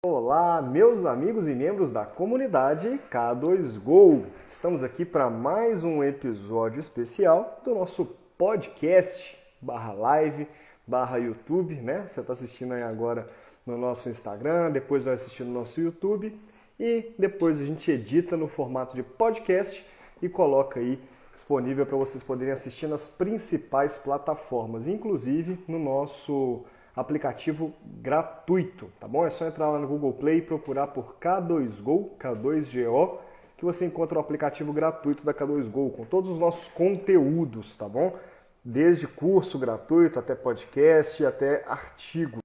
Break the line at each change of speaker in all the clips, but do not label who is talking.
Olá, meus amigos e membros da comunidade K2Go. Estamos aqui para mais um episódio especial do nosso podcast /live /YouTube, né? Você está assistindo aí agora no nosso Instagram, depois vai assistir no nosso YouTube e depois a gente edita no formato de podcast e coloca aí disponível para vocês poderem assistir nas principais plataformas, inclusive no nosso aplicativo gratuito, tá bom? É só entrar lá no Google Play e procurar por K2Go, K2GO, que você encontra o aplicativo gratuito da K2Go com todos os nossos conteúdos, tá bom? Desde curso gratuito até podcast, até artigo.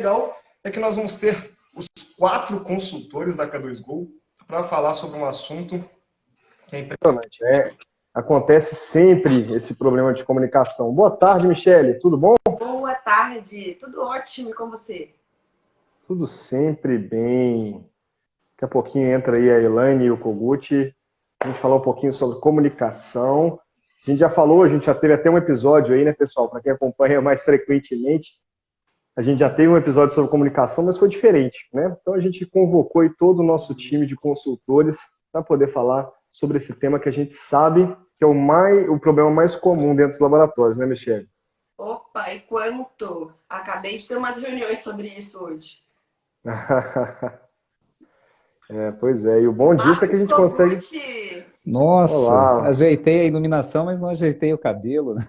Legal é que nós vamos ter os 4 consultores da K2Go para falar sobre um assunto que é impressionante, né? Acontece sempre esse problema de comunicação. Boa tarde, Michele. Tudo bom?
Boa tarde. Tudo ótimo. E com você?
Tudo sempre bem. Daqui a pouquinho entra aí a Elaine e o Kogut. A gente falar um pouquinho sobre comunicação. A gente já falou, a gente já teve até um episódio aí, né, pessoal? Para quem acompanha mais frequentemente, a gente já teve um episódio sobre comunicação, mas foi diferente, né? Então a gente convocou aí todo o nosso time de consultores para poder falar sobre esse tema que a gente sabe que é o problema mais comum dentro dos laboratórios, né, Michele?
Opa, e quanto? Acabei de ter umas reuniões sobre isso hoje.
Pois é, e o bom disso é que a
Marcos
gente consegue...
Kogut.
Nossa,
Olá!
ajeitei a iluminação, mas não ajeitei o cabelo, né?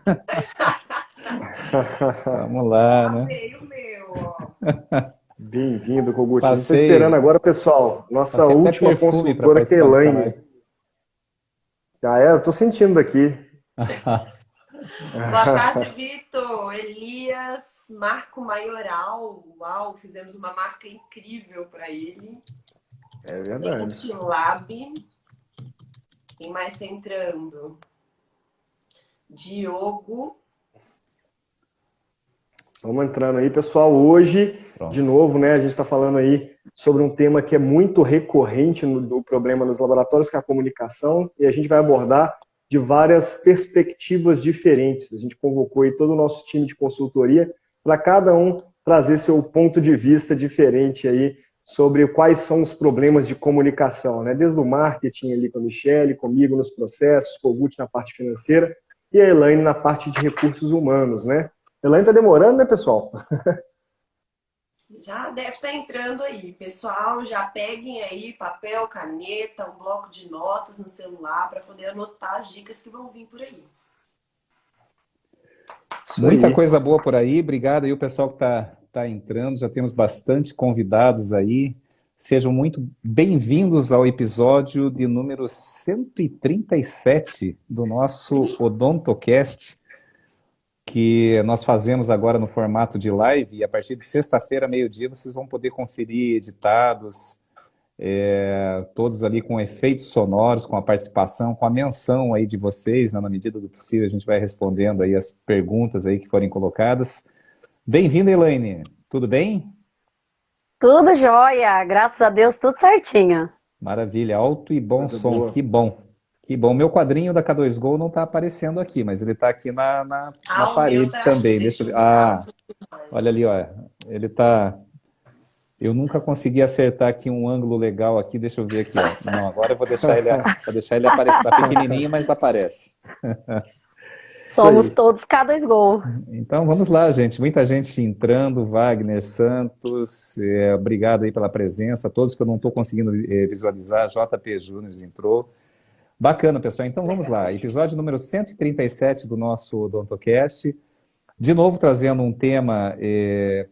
Vamos lá, né?
Passei o meu, ó.
Bem-vindo, Kogut. A gente está
Passei,
esperando agora, pessoal, nossa
passei até
última
perfume para
consultora, que é a
participar dessa
Elaine.
live.
Eu tô sentindo aqui.
Boa tarde, Vitor. Elias, Marco Maioral. Uau, fizemos uma marca incrível para ele.
É verdade.
Lab. Quem mais está entrando? Diogo.
Vamos entrando aí, pessoal. Hoje,
Pronto.
de novo, né, a gente está falando aí sobre um tema que é muito recorrente no problema nos laboratórios, que é a comunicação, e a gente vai abordar de várias perspectivas diferentes. A gente convocou aí todo o nosso time de consultoria para cada um trazer seu ponto de vista diferente aí sobre quais são os problemas de comunicação, né? Desde o marketing ali com a Michele, comigo nos processos, com o Guti na parte financeira e a Elaine na parte de recursos humanos, né? A Elaine tá demorando, né, pessoal?
Já deve estar entrando aí. Pessoal, já peguem aí papel, caneta, um bloco de notas no celular para poder anotar as dicas que vão vir por aí.
Muita coisa boa por aí. Obrigado aí o pessoal que tá entrando. Já temos bastante convidados aí. Sejam muito bem-vindos ao episódio de número 137 do nosso OdontoCast, que nós fazemos agora no formato de live, e a partir de sexta-feira, meio-dia, vocês vão poder conferir editados, todos ali com efeitos sonoros, com a participação, com a menção aí de vocês, né, na medida do possível, a gente vai respondendo aí as perguntas aí que forem colocadas. Bem-vinda, Elaine, tudo bem?
Tudo jóia, graças a Deus, tudo certinho.
Maravilha, alto e bom
Coisa
som,
boa.
que bom. Que bom, meu quadrinho da K2Go não está aparecendo aqui, mas ele está aqui na
O
parede
meu tá
também.
aqui,
Deixa eu ver.
deixa eu ver.
Olha ali, ó. Ele tá. Eu nunca consegui acertar aqui um ângulo legal aqui. Deixa eu ver aqui, ó. Não, agora eu vou deixar ele aparecer. Tá pequenininho, mas aparece.
Somos todos K2Go.
Então vamos lá, gente. Muita gente entrando. Wagner Santos, obrigado aí pela presença. Todos que eu não estou conseguindo visualizar. JP Júnior entrou. Bacana, pessoal. Então vamos lá. Episódio número 137 do nosso OdontoCast. De novo trazendo um tema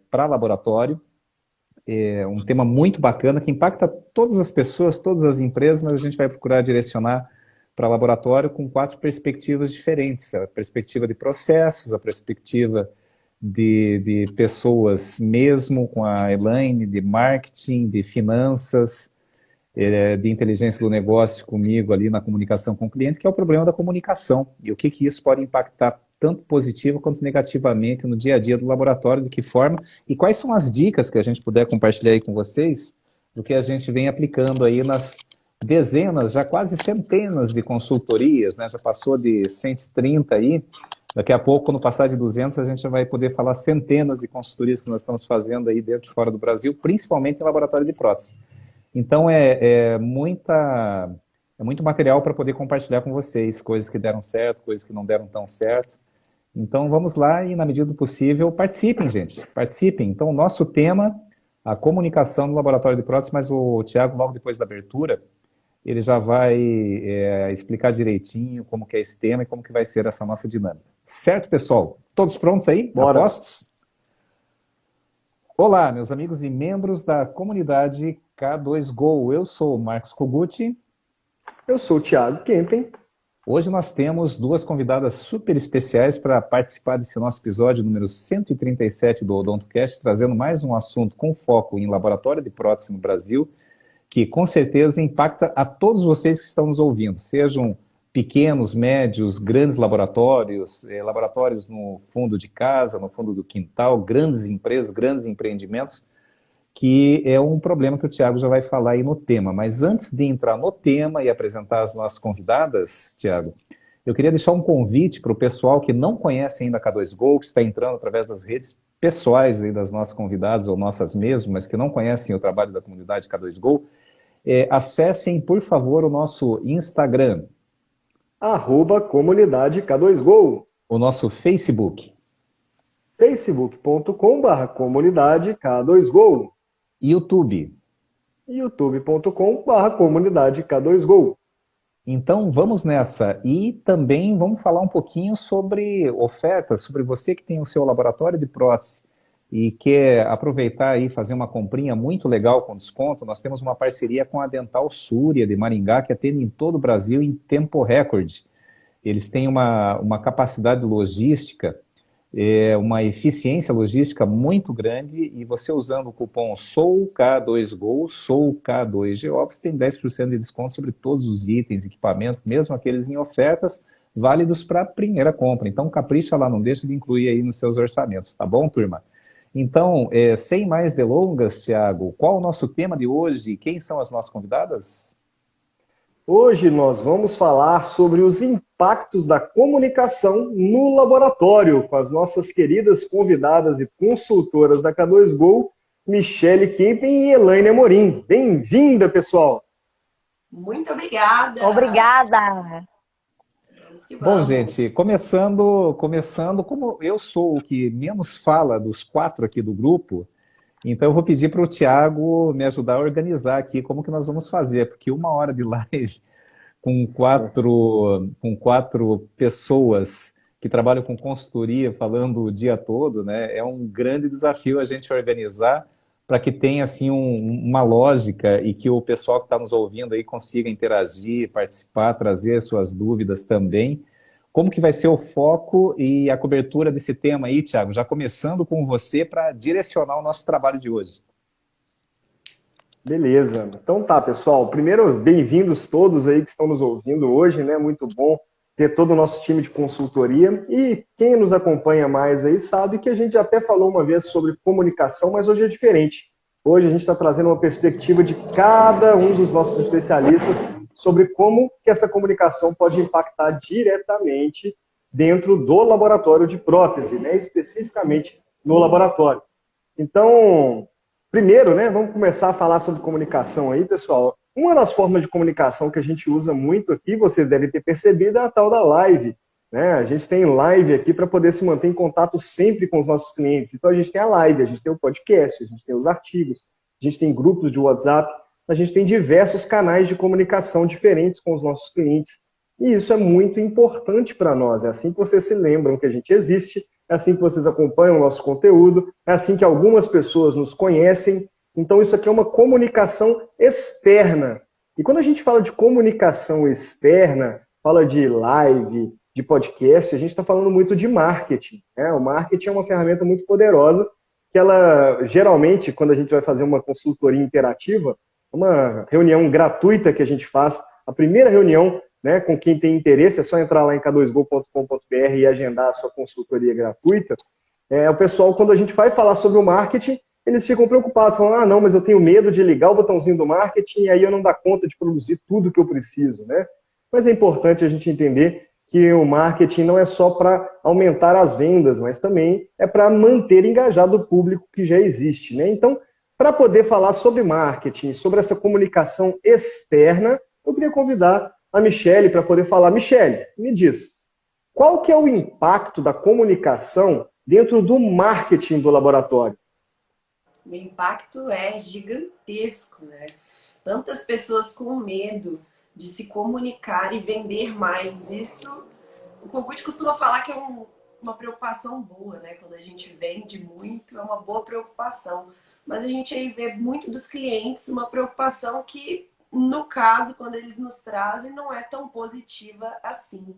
para laboratório. Um tema muito bacana que impacta todas as pessoas, todas as empresas, mas a gente vai procurar direcionar para laboratório com 4 perspectivas diferentes. A perspectiva de processos, a perspectiva de pessoas mesmo, com a Elaine, de marketing, de finanças, de inteligência do negócio comigo ali na comunicação com o cliente, que é o problema da comunicação. E o que isso pode impactar tanto positivo quanto negativamente no dia a dia do laboratório, de que forma, e quais são as dicas que a gente puder compartilhar aí com vocês, do que a gente vem aplicando aí nas dezenas, já quase centenas de consultorias, né? Já passou de 130 aí, Daqui a pouco, quando passar de 200, a gente já vai poder falar centenas de consultorias que nós estamos fazendo aí dentro e fora do Brasil, principalmente em laboratório de prótese. Então, é muito material para poder compartilhar com vocês, coisas que deram certo, coisas que não deram tão certo. Então, vamos lá e, na medida do possível, participem, gente. Participem. Então, o nosso tema, a comunicação no laboratório de prótese, mas o Thiago, logo depois da abertura, ele já vai explicar direitinho como que é esse tema e como que vai ser essa nossa dinâmica. Certo, pessoal? Todos prontos aí?
Bora.
Apostos? Olá, meus amigos e membros da comunidade K2Go. Eu sou o Marcos Koguchi.
Eu sou o Thiago Kempen.
Hoje nós temos duas convidadas super especiais para participar desse nosso episódio número 137 do OdontoCast, trazendo mais um assunto com foco em laboratório de prótese no Brasil, que com certeza impacta a todos vocês que estão nos ouvindo, sejam pequenos, médios, grandes laboratórios, laboratórios no fundo de casa, no fundo do quintal, grandes empresas, grandes empreendimentos, que é um problema que o Thiago já vai falar aí no tema. Mas antes de entrar no tema e apresentar as nossas convidadas, Thiago, eu queria deixar um convite para o pessoal que não conhece ainda a K2Go, que está entrando através das redes pessoais aí das nossas convidadas, ou nossas mesmo, mas que não conhecem o trabalho da comunidade K2Go, acessem, por favor, o nosso Instagram.
@comunidade K2Go.
O nosso Facebook.
facebook.com/comunidade K2Go.
YouTube.
youtube.com/comunidade K2Go.
Então, vamos nessa. E também vamos falar um pouquinho sobre ofertas, sobre você que tem o seu laboratório de prótese e quer aproveitar e fazer uma comprinha muito legal com desconto. Nós temos uma parceria com a Dental Súria de Maringá, que atende em todo o Brasil em tempo recorde. Eles têm uma capacidade logística, uma eficiência logística muito grande, e você usando o cupom SOUK2GO, SOUK2GO, você tem 10% de desconto sobre todos os itens, equipamentos, mesmo aqueles em ofertas, válidos para a primeira compra. Então, capricha lá, não deixa de incluir aí nos seus orçamentos, tá bom, turma? Então, sem mais delongas, Thiago, qual o nosso tema de hoje e quem são as nossas convidadas?
Hoje nós vamos falar sobre os impactos da comunicação no laboratório com as nossas queridas convidadas e consultoras da K2Go, Michele Kempen e Elaine Amorim. Bem-vinda, pessoal!
Muito obrigada!
Obrigada!
Bom, gente, começando, como eu sou o que menos fala dos quatro aqui do grupo, então eu vou pedir para o Thiago me ajudar a organizar aqui como que nós vamos fazer, porque 1 hora de live com quatro pessoas que trabalham com consultoria, falando o dia todo, né, é um grande desafio a gente organizar para que tenha assim uma lógica e que o pessoal que está nos ouvindo aí consiga interagir, participar, trazer suas dúvidas também. Como que vai ser o foco e a cobertura desse tema aí, Thiago? Já começando com você para direcionar o nosso trabalho de hoje.
Beleza. Então tá, pessoal. Primeiro, bem-vindos todos aí que estão nos ouvindo hoje, né? Muito bom ter todo o nosso time de consultoria. E quem nos acompanha mais aí sabe que a gente até falou uma vez sobre comunicação, mas hoje é diferente. Hoje a gente está trazendo uma perspectiva de cada um dos nossos especialistas sobre como que essa comunicação pode impactar diretamente dentro do laboratório de prótese, né? Especificamente no laboratório. Então, primeiro, né, vamos começar a falar sobre comunicação aí, pessoal. Uma das formas de comunicação que a gente usa muito aqui, você deve ter percebido, é a tal da live, né? A gente tem live aqui para poder se manter em contato sempre com os nossos clientes. Então, a gente tem a live, a gente tem o podcast, a gente tem os artigos, a gente tem grupos de WhatsApp, a gente tem diversos canais de comunicação diferentes com os nossos clientes. E isso é muito importante para nós. É assim que vocês se lembram que a gente existe, é assim que vocês acompanham o nosso conteúdo, é assim que algumas pessoas nos conhecem. Então, isso aqui é uma comunicação externa. E quando a gente fala de comunicação externa, fala de live, de podcast, a gente está falando muito de marketing, né? O marketing é uma ferramenta muito poderosa, que ela, geralmente, quando a gente vai fazer uma consultoria interativa, uma reunião gratuita que a gente faz, a primeira reunião, né, com quem tem interesse, é só entrar lá em k2go.com.br e agendar a sua consultoria gratuita. O pessoal, quando a gente vai falar sobre o marketing, eles ficam preocupados, falam, não, mas eu tenho medo de ligar o botãozinho do marketing e aí eu não dou conta de produzir tudo que eu preciso, né? Mas é importante a gente entender que o marketing não é só para aumentar as vendas, mas também é para manter engajado o público que já existe, né? Então, para poder falar sobre marketing, sobre essa comunicação externa, eu queria convidar a Michele para poder falar. Michele, me diz, qual que é o impacto da comunicação dentro do marketing do laboratório?
O impacto é gigantesco, né? Tantas pessoas com medo de se comunicar e vender mais. Isso, o Kogut costuma falar que é uma preocupação boa, né? Quando a gente vende muito, é uma boa preocupação. Mas a gente aí vê muito dos clientes uma preocupação que, no caso, quando eles nos trazem, não é tão positiva assim.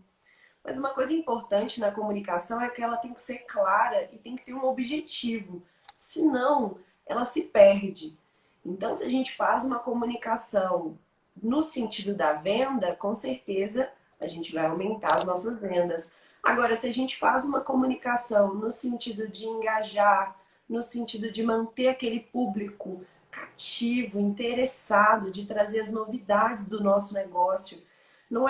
Mas uma coisa importante na comunicação é que ela tem que ser clara e tem que ter um objetivo. Senão, ela se perde. Então, se a gente faz uma comunicação no sentido da venda, com certeza a gente vai aumentar as nossas vendas. Agora, se a gente faz uma comunicação no sentido de engajar, no sentido de manter aquele público cativo, interessado, de trazer as novidades do nosso negócio, não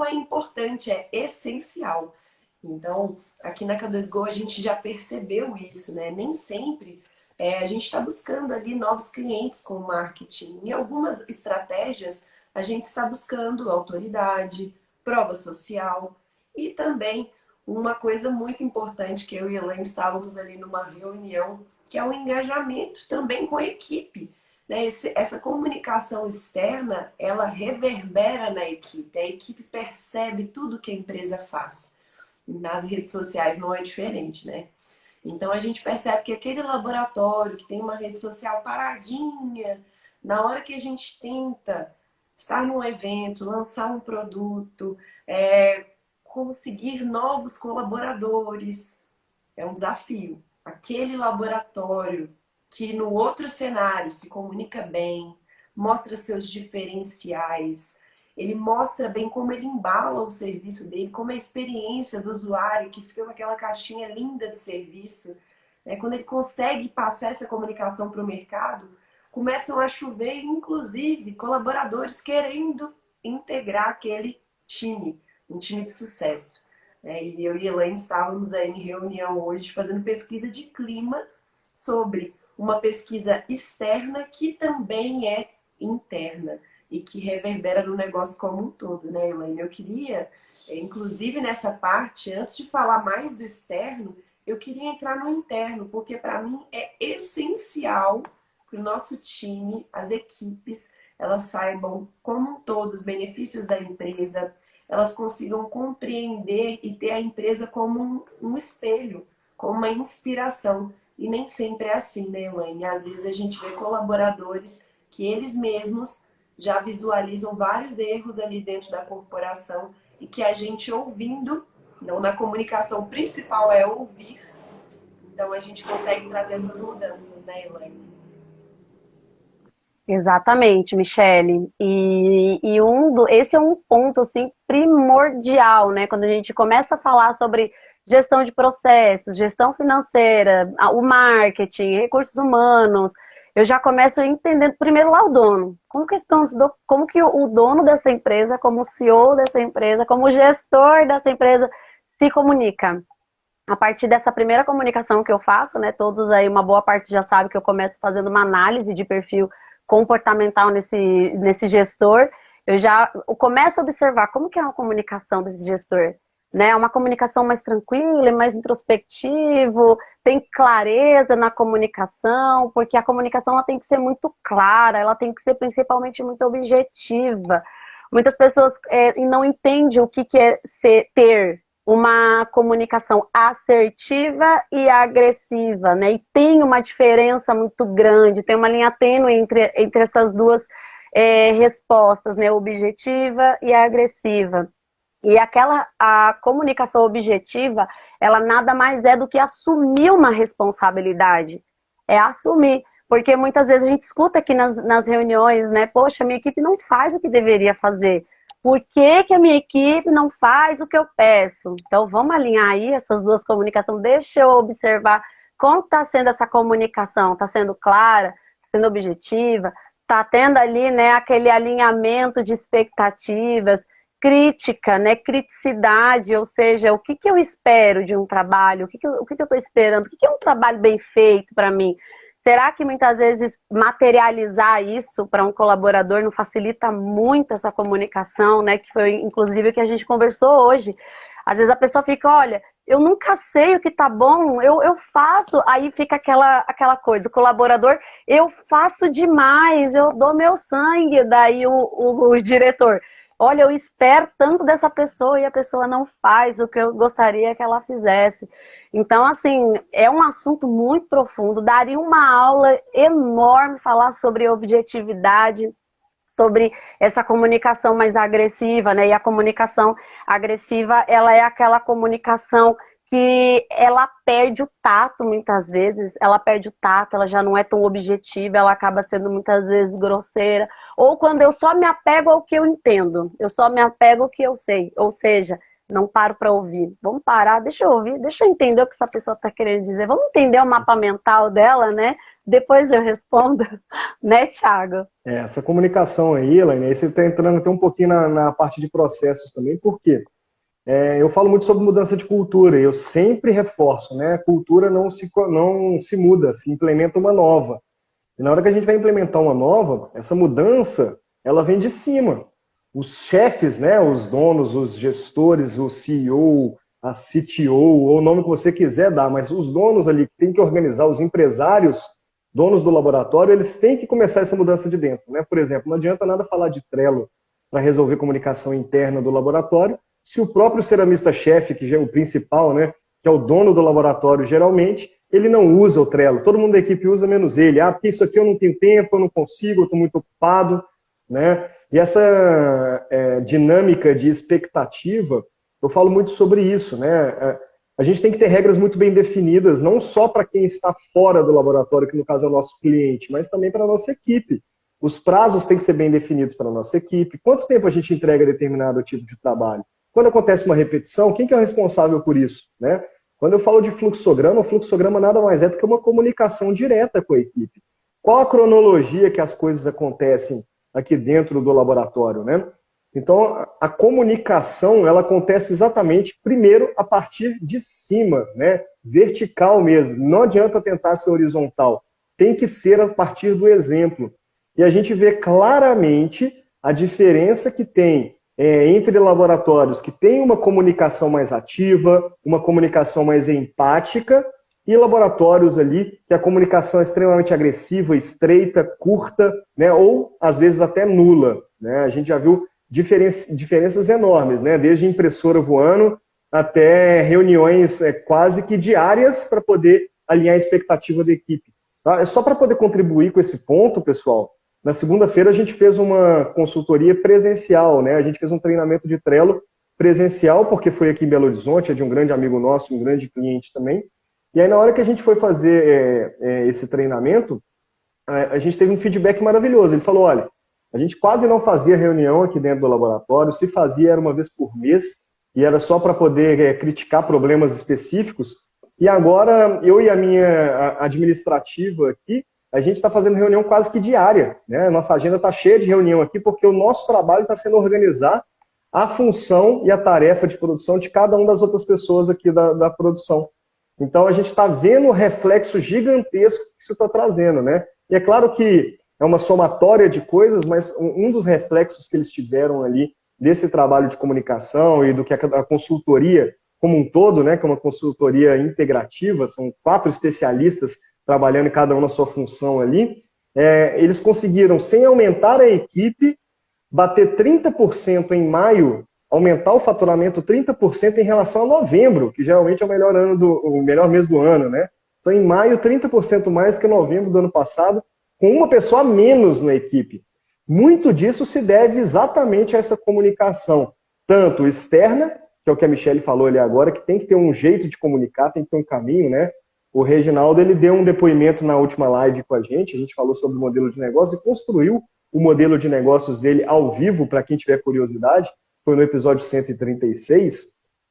é importante, é essencial. Então, aqui na K2Go a gente já percebeu isso, né? Nem sempre a gente está buscando ali novos clientes com o marketing. Em algumas estratégias, a gente está buscando autoridade, prova social e também uma coisa muito importante que eu e a Elaine estávamos ali numa reunião, que é o engajamento também com a equipe. Né? Essa comunicação externa, ela reverbera na equipe. A equipe percebe tudo que a empresa faz. Nas redes sociais não é diferente, né? Então a gente percebe que aquele laboratório que tem uma rede social paradinha, na hora que a gente tenta estar num evento, lançar um produto, conseguir novos colaboradores, é um desafio. Aquele laboratório que no outro cenário se comunica bem, mostra seus diferenciais, ele mostra bem como ele embala o serviço dele, como é a experiência do usuário que fica com aquela caixinha linda de serviço. Né? Quando ele consegue passar essa comunicação para o mercado, começam a chover, inclusive, colaboradores querendo integrar aquele time, um time de sucesso. E eu e a Elaine estávamos aí em reunião hoje fazendo pesquisa de clima sobre uma pesquisa externa que também é interna e que reverbera no negócio como um todo, né, Elaine? Eu queria, inclusive nessa parte, antes de falar mais do externo, eu queria entrar no interno, porque para mim é essencial que o nosso time, as equipes, elas saibam como um todo os benefícios da empresa, elas consigam compreender e ter a empresa como um espelho, como uma inspiração. E nem sempre é assim, né, Elaine? Às vezes a gente vê colaboradores que eles mesmos já visualizam vários erros ali dentro da corporação e que a gente ouvindo, não na comunicação principal é ouvir, então a gente consegue trazer essas mudanças, né, Elaine?
Exatamente, Michele. Esse é um ponto assim primordial, né? Quando a gente começa a falar sobre gestão de processos, gestão financeira, o marketing, recursos humanos, eu já começo entendendo primeiro lá o dono. Como que o dono dessa empresa, como o CEO dessa empresa, como o gestor dessa empresa se comunica? A partir dessa primeira comunicação que eu faço, né? Todos aí, uma boa parte já sabe que eu começo fazendo uma análise de perfil comportamental nesse gestor. Eu começo a observar como que é a comunicação desse gestor. Né? É uma comunicação mais tranquila, mais introspectivo, tem clareza na comunicação, porque a comunicação ela tem que ser muito clara, ela tem que ser principalmente muito objetiva. Muitas pessoas não entendem o que é ter uma comunicação assertiva e agressiva, né? E tem uma diferença muito grande, tem uma linha tênue entre essas duas respostas, né? Objetiva e agressiva. E a comunicação objetiva, ela nada mais é do que assumir uma responsabilidade. É assumir. Porque muitas vezes a gente escuta aqui nas reuniões, né? Poxa, minha equipe não faz o que deveria fazer. Por que a minha equipe não faz o que eu peço? Então vamos alinhar aí essas duas comunicações. Deixa eu observar como está sendo essa comunicação. Está sendo clara? Está sendo objetiva? Está tendo ali, né, aquele alinhamento de expectativas? crítica, né? Criticidade, ou seja, o que que eu espero de um trabalho, o que que eu estou esperando, o que que é um trabalho bem feito para mim? Será que muitas vezes materializar isso para um colaborador não facilita muito essa comunicação, né? Que foi inclusive o que a gente conversou hoje. Às vezes a pessoa fica, olha, eu nunca sei o que tá bom, eu faço, aí fica aquela coisa, o colaborador, eu faço demais, eu dou meu sangue, daí o diretor, olha, eu espero tanto dessa pessoa e a pessoa não faz o que eu gostaria que ela fizesse. Então, assim, é um assunto muito profundo, daria uma aula enorme falar sobre objetividade, sobre essa comunicação mais agressiva, né? E a comunicação agressiva, ela é aquela comunicação que ela perde o tato muitas vezes, ela perde o tato, ela já não é tão objetiva, ela acaba sendo muitas vezes grosseira, ou quando eu só me apego ao que eu entendo, eu só me apego ao que eu sei, ou seja, não paro para ouvir. Vamos parar, deixa eu ouvir, deixa eu entender o que essa pessoa está querendo dizer, vamos entender o mapa mental dela, né? Depois eu respondo, né, Thiago?
Essa comunicação aí, Elaine, aí você está entrando até um pouquinho na parte de processos também, por quê? Eu falo muito sobre mudança de cultura, e eu sempre reforço, né? A cultura não se muda, se implementa uma nova. E na hora que a gente vai implementar uma nova, essa mudança, ela vem de cima. Os chefes, né? Os donos, os gestores, o CEO, a CTO, ou o nome que você quiser dar, mas os donos ali que tem que organizar, os empresários, donos do laboratório, eles têm que começar essa mudança de dentro, né? Por exemplo, não adianta nada falar de Trello para resolver comunicação interna do laboratório, se o próprio ceramista-chefe, que já é o principal, né, que é o dono do laboratório geralmente, ele não usa o Trello. Todo mundo da equipe usa, menos ele. Ah, porque isso aqui eu não tenho tempo, eu não consigo, eu estou muito ocupado, né? E essa dinâmica de expectativa, eu falo muito sobre isso, né? A gente tem que ter regras muito bem definidas, não só para quem está fora do laboratório, que no caso é o nosso cliente, mas também para a nossa equipe. Os prazos têm que ser bem definidos para a nossa equipe. Quanto tempo a gente entrega determinado tipo de trabalho? Quando acontece uma repetição, quem que é o responsável por isso, né? Quando eu falo de fluxograma, o fluxograma nada mais é do que uma comunicação direta com a equipe. Qual a cronologia que as coisas acontecem aqui dentro do laboratório, né? Então, a comunicação, ela acontece exatamente, primeiro, a partir de cima, né? Vertical mesmo. Não adianta tentar ser horizontal. Tem que ser a partir do exemplo. E a gente vê claramente a diferença que tem entre laboratórios que têm uma comunicação mais ativa, uma comunicação mais empática, e laboratórios ali que a comunicação é extremamente agressiva, estreita, curta, né, ou às vezes até nula, né? A gente já viu diferenças enormes, né? Desde impressora voando até reuniões quase que diárias para poder alinhar a expectativa da equipe. Tá? Só para poder contribuir com esse ponto, pessoal, na segunda-feira a gente fez uma consultoria presencial, né? A gente fez um treinamento de Trello presencial, porque foi aqui em Belo Horizonte, é de um grande amigo nosso, um grande cliente também. E aí na hora que a gente foi fazer esse treinamento, a gente teve um feedback maravilhoso. Ele falou, olha, a gente quase não fazia reunião aqui dentro do laboratório, se fazia era uma vez por mês, e era só para poder criticar problemas específicos. E agora eu e a minha administrativa aqui, a gente está fazendo reunião quase que diária, né? Nossa agenda está cheia de reunião aqui, porque o nosso trabalho está sendo organizar a função e a tarefa de produção de cada uma das outras pessoas aqui da produção. Então a gente está vendo o reflexo gigantesco que isso está trazendo, né? E é claro que é uma somatória de coisas, mas um dos reflexos que eles tiveram ali desse trabalho de comunicação e do que a consultoria como um todo, né? Que é uma consultoria integrativa, são 4 especialistas trabalhando em cada um na sua função ali, eles conseguiram, sem aumentar a equipe, bater 30% em maio, aumentar o faturamento 30% em relação a novembro, que geralmente é o melhor mês do ano, né? Então, em maio, 30% mais que novembro do ano passado, com uma pessoa a menos na equipe. Muito disso se deve exatamente a essa comunicação, tanto externa, que é o que a Michelle falou ali agora, que tem que ter um jeito de comunicar, tem que ter um caminho, né? O Reginaldo, ele deu um depoimento na última live com a gente falou sobre o modelo de negócio e construiu o modelo de negócios dele ao vivo, para quem tiver curiosidade, foi no episódio 136,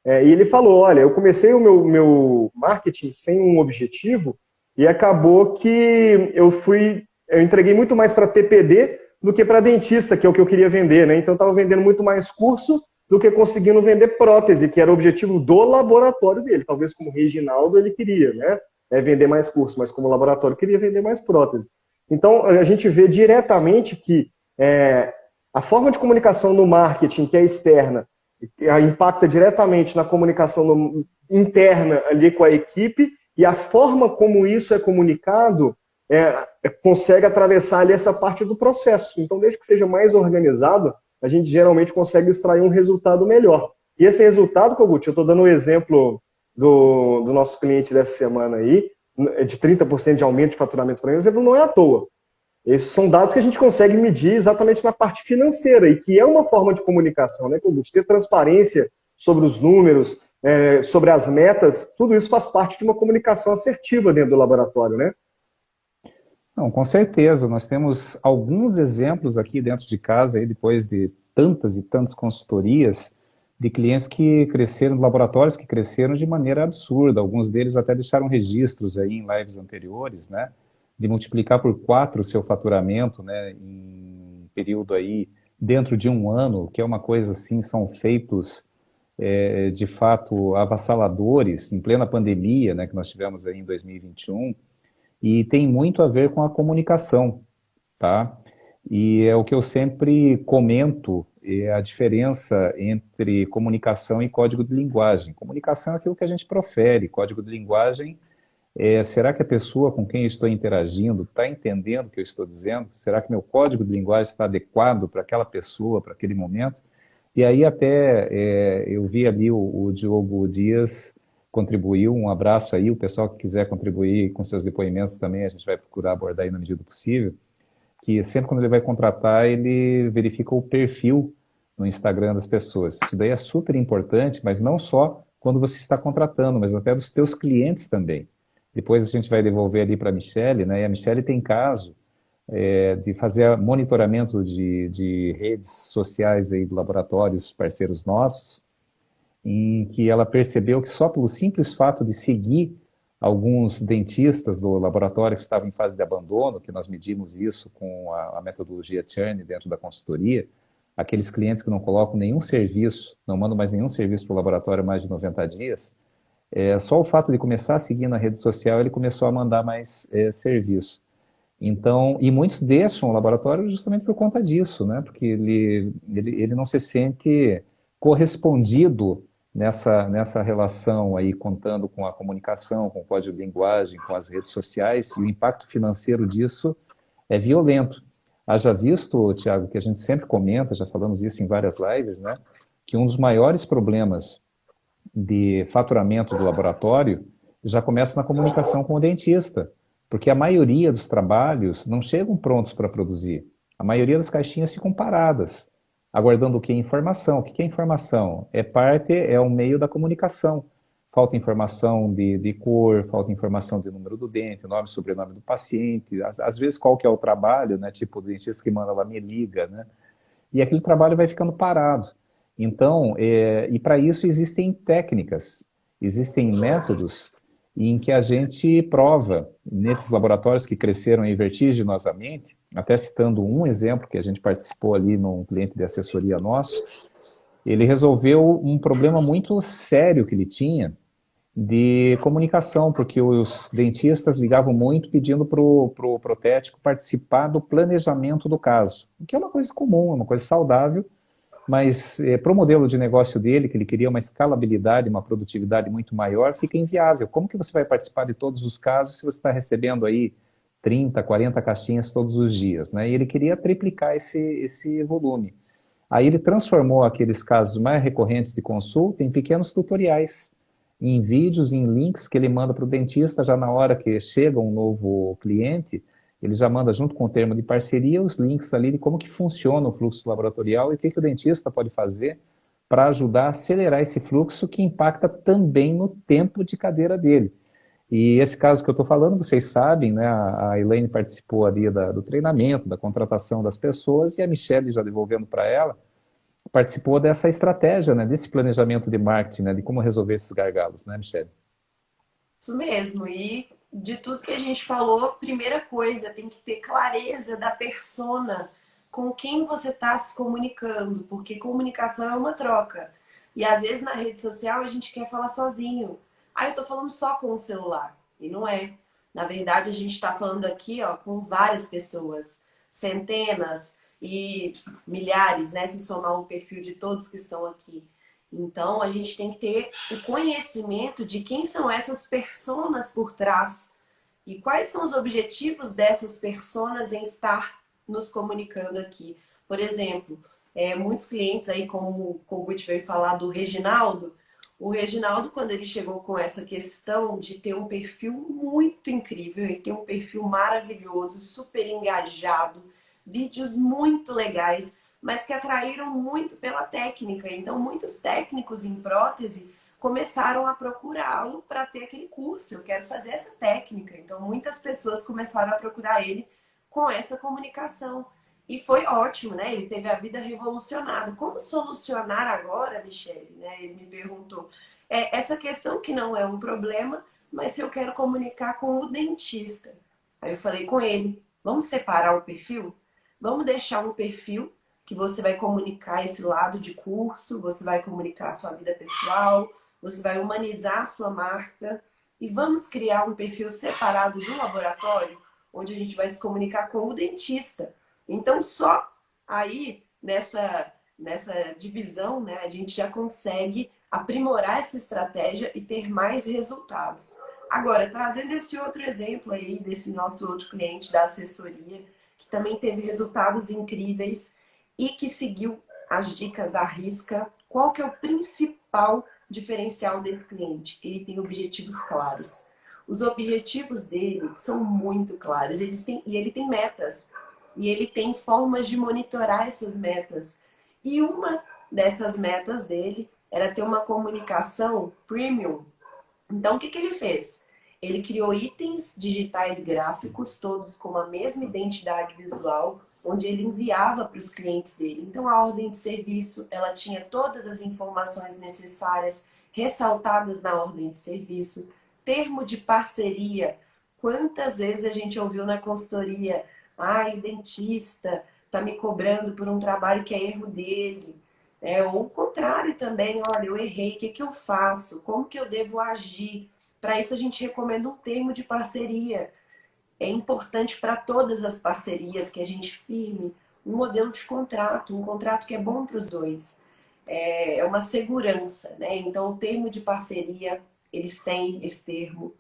e ele falou, olha, eu comecei o meu marketing sem um objetivo e acabou que eu entreguei muito mais para PPD do que para dentista, que é o que eu queria vender, né? Então eu estava vendendo muito mais curso do que conseguindo vender prótese, que era o objetivo do laboratório dele. Talvez como Reginaldo ele queria, né? Vender mais curso, mas como laboratório queria vender mais prótese. Então, a gente vê diretamente que a forma de comunicação no marketing, que é externa, impacta diretamente na comunicação interna ali com a equipe, e a forma como isso é comunicado consegue atravessar ali essa parte do processo. Então, desde que seja mais organizado, a gente geralmente consegue extrair um resultado melhor. E esse resultado, Kogut, eu estou dando um exemplo do nosso cliente dessa semana aí, de 30% de aumento de faturamento, por exemplo, não é à toa. Esses são dados que a gente consegue medir exatamente na parte financeira, e que é uma forma de comunicação, né, Kogut? Ter transparência sobre os números, sobre as metas, tudo isso faz parte de uma comunicação assertiva dentro do laboratório, né?
Não, com certeza. Nós temos alguns exemplos aqui dentro de casa, aí, depois de tantas e tantas consultorias, de clientes que cresceram, laboratórios que cresceram de maneira absurda. Alguns deles até deixaram registros aí em lives anteriores, né? De multiplicar por 4 o seu faturamento, né? Em período aí, dentro de um ano, que é uma coisa assim, são feitos de fato avassaladores, em plena pandemia, né? Que nós tivemos aí em 2021. E tem muito a ver com a comunicação, tá? E é o que eu sempre comento, é a diferença entre comunicação e código de linguagem. Comunicação é aquilo que a gente profere, código de linguagem será que a pessoa com quem eu estou interagindo está entendendo o que eu estou dizendo? Será que meu código de linguagem está adequado para aquela pessoa, para aquele momento? E aí até eu vi ali o Diogo Dias contribuiu, um abraço aí, o pessoal que quiser contribuir com seus depoimentos também, a gente vai procurar abordar aí na medida do possível, que sempre quando ele vai contratar, ele verifica o perfil no Instagram das pessoas. Isso daí é super importante, mas não só quando você está contratando, mas até dos teus clientes também. Depois a gente vai devolver ali para a Michele, né? E a Michele tem caso de fazer monitoramento de redes sociais aí de laboratórios parceiros nossos, em que ela percebeu que só pelo simples fato de seguir alguns dentistas do laboratório que estavam em fase de abandono, que nós medimos isso com a metodologia Churn dentro da consultoria, aqueles clientes que não colocam nenhum serviço, não mandam mais nenhum serviço para o laboratório há mais de 90 dias, só o fato de começar a seguir na rede social, ele começou a mandar mais serviço. Então, e muitos deixam o laboratório justamente por conta disso, né? Porque ele não se sente correspondido nessa relação aí, contando com a comunicação, com o código de linguagem, com as redes sociais, e o impacto financeiro disso é violento. Haja visto, Tiago, que a gente sempre comenta, já falamos isso em várias lives, né? Que um dos maiores problemas de faturamento do laboratório já começa na comunicação com o dentista, porque a maioria dos trabalhos não chegam prontos para produzir. A maioria das caixinhas ficam paradas, aguardando o que? Informação. O que é informação? É um meio da comunicação. Falta informação de cor, falta informação de número do dente, nome e sobrenome do paciente, às vezes qual que é o trabalho, né? Tipo o dentista que manda lá, me liga, né? E aquele trabalho vai ficando parado. Então, e para isso existem técnicas, existem métodos em que a gente prova, nesses laboratórios que cresceram aí vertiginosamente, até citando um exemplo que a gente participou ali num cliente de assessoria nosso, ele resolveu um problema muito sério que ele tinha de comunicação, porque os dentistas ligavam muito pedindo para o protético participar do planejamento do caso, o que é uma coisa comum, é uma coisa saudável, mas para o modelo de negócio dele, que ele queria uma escalabilidade, uma produtividade muito maior, fica inviável. Como que você vai participar de todos os casos se você está recebendo aí 30, 40 caixinhas todos os dias, né? E ele queria triplicar esse volume. Aí ele transformou aqueles casos mais recorrentes de consulta em pequenos tutoriais, em vídeos, em links que ele manda para o dentista já na hora que chega um novo cliente. Ele já manda junto com o termo de parceria os links ali de como que funciona o fluxo laboratorial e o que o dentista pode fazer para ajudar a acelerar esse fluxo que impacta também no tempo de cadeira dele. E esse caso que eu estou falando, vocês sabem, né? A Elaine participou ali do treinamento, da contratação das pessoas, e a Michele, já devolvendo para ela, participou dessa estratégia, né? Desse planejamento de marketing, né? De como resolver esses gargalos, né, Michele?
Isso mesmo. E de tudo que a gente falou, primeira coisa, tem que ter clareza da persona com quem você está se comunicando, porque comunicação é uma troca. E às vezes na rede social a gente quer falar sozinho. Ah, eu estou falando só com o celular. E não é. Na verdade, a gente está falando aqui, ó, com várias pessoas, centenas e milhares, né? Se somar o perfil de todos que estão aqui. Então, a gente tem que ter o conhecimento de quem são essas personas por trás e quais são os objetivos dessas personas em estar nos comunicando aqui. Por exemplo, muitos clientes aí, como o Kogut veio falar do Reginaldo, o Reginaldo, quando ele chegou com essa questão de ter um perfil muito incrível, ele tem um perfil maravilhoso, super engajado, vídeos muito legais, mas que atraíram muito pela técnica. Então, muitos técnicos em prótese começaram a procurá-lo para ter aquele curso. Eu quero fazer essa técnica. Então, muitas pessoas começaram a procurar ele com essa comunicação. E foi ótimo, né? Ele teve a vida revolucionada. Como solucionar agora, Michele? Né? Ele me perguntou. Essa questão que não é um problema, mas se eu quero comunicar com o dentista. Aí eu falei com ele, vamos separar o perfil? Vamos deixar um perfil que você vai comunicar esse lado de curso, você vai comunicar a sua vida pessoal, você vai humanizar a sua marca e vamos criar um perfil separado do laboratório, onde a gente vai se comunicar com o dentista. Então, só aí, nessa divisão, né, a gente já consegue aprimorar essa estratégia e ter mais resultados. Agora, trazendo esse outro exemplo aí, desse nosso outro cliente da assessoria, que também teve resultados incríveis e que seguiu as dicas à risca, qual que é o principal diferencial desse cliente? Ele tem objetivos claros. Os objetivos dele são muito claros, ele tem metas. E ele tem formas de monitorar essas metas. E uma dessas metas dele era ter uma comunicação premium. Então, o que ele fez? Ele criou itens digitais gráficos, todos com a mesma identidade visual, onde ele enviava para os clientes dele. Então, a ordem de serviço, ela tinha todas as informações necessárias ressaltadas na ordem de serviço. Termo de parceria. Quantas vezes a gente ouviu na consultoria: ai, o dentista está me cobrando por um trabalho que é erro dele. Ou o contrário também, olha, eu errei, o que que eu faço? Como que eu devo agir? Para isso a gente recomenda um termo de parceria. É importante para todas as parcerias que a gente firme um modelo de contrato, um contrato que é bom para os dois. É uma segurança, né? Então, o termo de parceria, eles têm esse termo.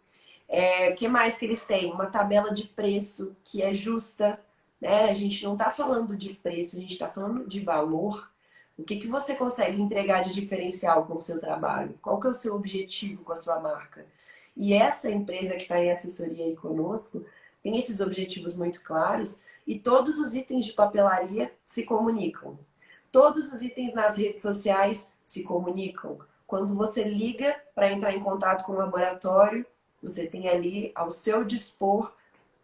O que mais que eles têm? Uma tabela de preço que é justa, né? A gente não está falando de preço, a gente está falando de valor. O que que você consegue entregar de diferencial com o seu trabalho? Qual que é o seu objetivo com a sua marca? E essa empresa que está em assessoria aí conosco tem esses objetivos muito claros e todos os itens de papelaria se comunicam. Todos os itens nas redes sociais se comunicam. Quando você liga para entrar em contato com o laboratório, você tem ali ao seu dispor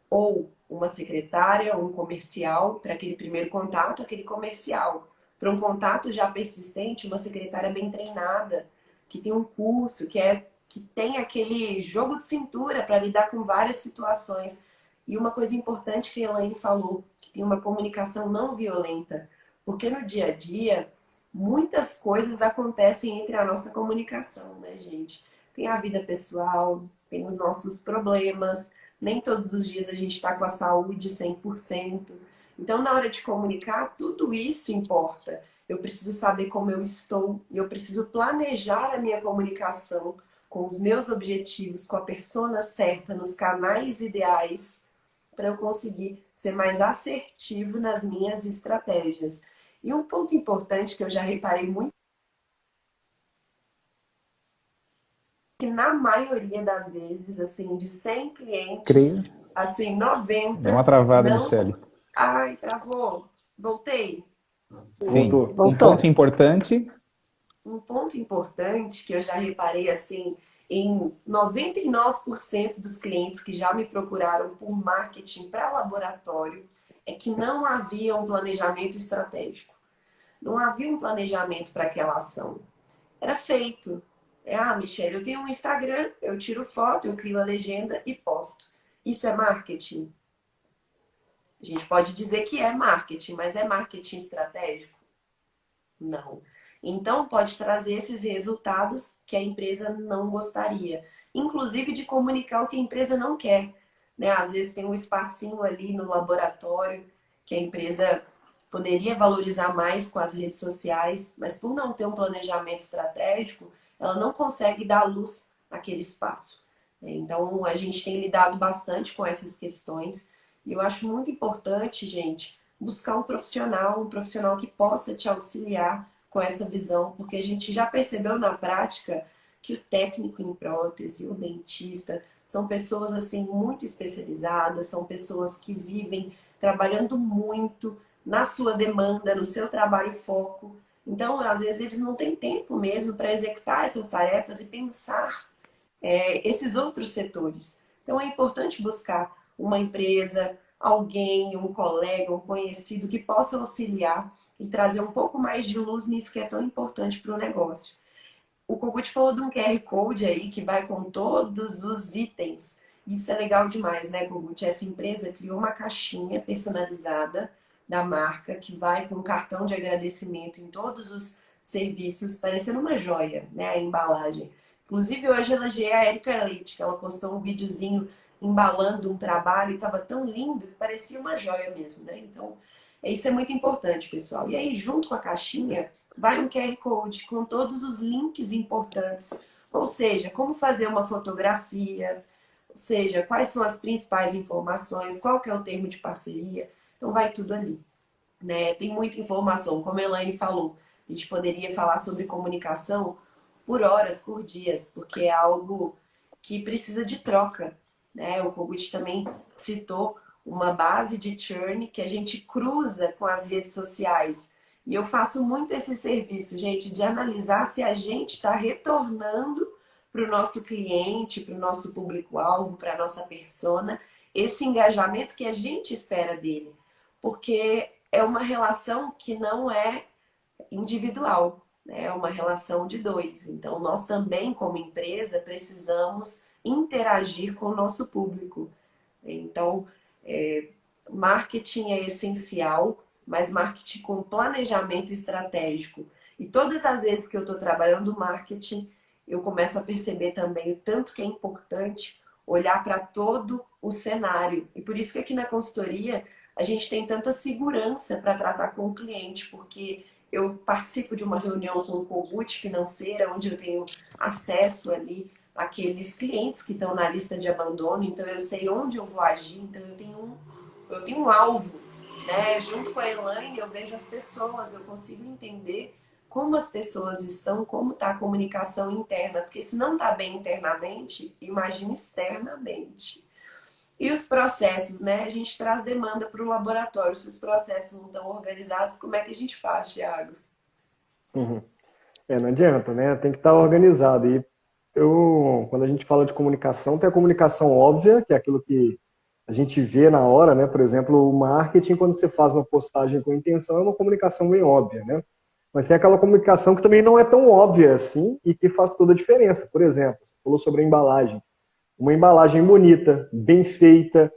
ou uma secretária, ou um comercial, para aquele primeiro contato, aquele comercial. Para um contato já persistente, uma secretária bem treinada, que tem um curso, que tem aquele jogo de cintura para lidar com várias situações. E uma coisa importante que a Elaine falou, que tem uma comunicação não violenta. Porque no dia a dia, muitas coisas acontecem entre a nossa comunicação, né, gente? Tem a vida pessoal, tem os nossos problemas, nem todos os dias a gente está com a saúde 100%. Então, na hora de comunicar, tudo isso importa. Eu preciso saber como eu estou, e eu preciso planejar a minha comunicação com os meus objetivos, com a persona certa, nos canais ideais, para eu conseguir ser mais assertivo nas minhas estratégias. E um ponto importante que eu já reparei muito, que na maioria das vezes, assim, de 100 clientes,
Creio.
assim,
Deu uma
90
travada,
não...
Michele.
Ai, travou. Voltei.
Sim.
Voltou.
Um ponto
Voltou.
importante.
Um ponto importante que eu já reparei, assim, em 99% dos clientes que já me procuraram por marketing para laboratório, é que não havia um planejamento estratégico. Não havia um planejamento para aquela ação. Era feito. Michele, eu tenho um Instagram, eu tiro foto, eu crio a legenda e posto. Isso é marketing? A gente pode dizer que é marketing, mas é marketing estratégico? Não. Então, pode trazer esses resultados que a empresa não gostaria. Inclusive de comunicar o que a empresa não quer, né? Às vezes tem um espacinho ali no laboratório que a empresa poderia valorizar mais com as redes sociais, mas por não ter um planejamento estratégico, ela não consegue dar luz àquele espaço. Então, a gente tem lidado bastante com essas questões e eu acho muito importante, gente, buscar um profissional que possa te auxiliar com essa visão, porque a gente já percebeu na prática que o técnico em prótese, o dentista, são pessoas assim muito especializadas, são pessoas que vivem trabalhando muito na sua demanda, no seu trabalho e foco. Então, às vezes, eles não têm tempo mesmo para executar essas tarefas e pensar esses outros setores. Então, é importante buscar uma empresa, alguém, um colega, um conhecido que possa auxiliar e trazer um pouco mais de luz nisso que é tão importante para o negócio. O Kogut falou de um QR Code aí que vai com todos os itens. Isso é legal demais, né, Kogut? Essa empresa criou uma caixinha personalizada da marca que vai com um cartão de agradecimento em todos os serviços, parecendo uma joia, né, a embalagem. Inclusive, hoje eu elogiei a Erika Leite, que ela postou um videozinho embalando um trabalho e estava tão lindo que parecia uma joia mesmo, né? Então, isso é muito importante, pessoal. E aí, junto com a caixinha, vai um QR Code com todos os links importantes. Ou seja, como fazer uma fotografia, ou seja, quais são as principais informações, qual que é o termo de parceria. Então, vai tudo ali, né? Tem muita informação, como a Elaine falou. A gente poderia falar sobre comunicação por horas, por dias, porque é algo que precisa de troca, né? O Kogut também citou uma base de churn que a gente cruza com as redes sociais. E eu faço muito esse serviço, gente, de analisar se a gente está retornando para o nosso cliente, para o nosso público-alvo, para a nossa persona, esse engajamento que a gente espera dele. Porque é uma relação que não é individual, né? É uma relação de dois. Então, nós também, como empresa, precisamos interagir com o nosso público. Então, marketing é essencial, mas marketing com planejamento estratégico. E todas as vezes que eu estou trabalhando marketing, eu começo a perceber também o tanto que é importante olhar para todo o cenário. E por isso que aqui na consultoria a gente tem tanta segurança para tratar com o cliente, porque eu participo de uma reunião com o Kogut financeira, onde eu tenho acesso ali àqueles clientes que estão na lista de abandono, então eu sei onde eu vou agir, então eu tenho um alvo, né? Junto com a Elaine, eu vejo as pessoas, eu consigo entender como as pessoas estão, como está a comunicação interna, porque se não está bem internamente, imagina externamente. E os processos, né? A gente traz demanda para o laboratório. Se os processos não estão organizados, como é que a gente faz, Thiago?
Uhum. Não adianta, né? Tem que estar organizado. E quando a gente fala de comunicação, tem a comunicação óbvia, que é aquilo que a gente vê na hora, né? Por exemplo, o marketing, quando você faz uma postagem com intenção, é uma comunicação bem óbvia, né? Mas tem aquela comunicação que também não é tão óbvia assim e que faz toda a diferença. Por exemplo, você falou sobre a embalagem. Uma embalagem bonita, bem feita,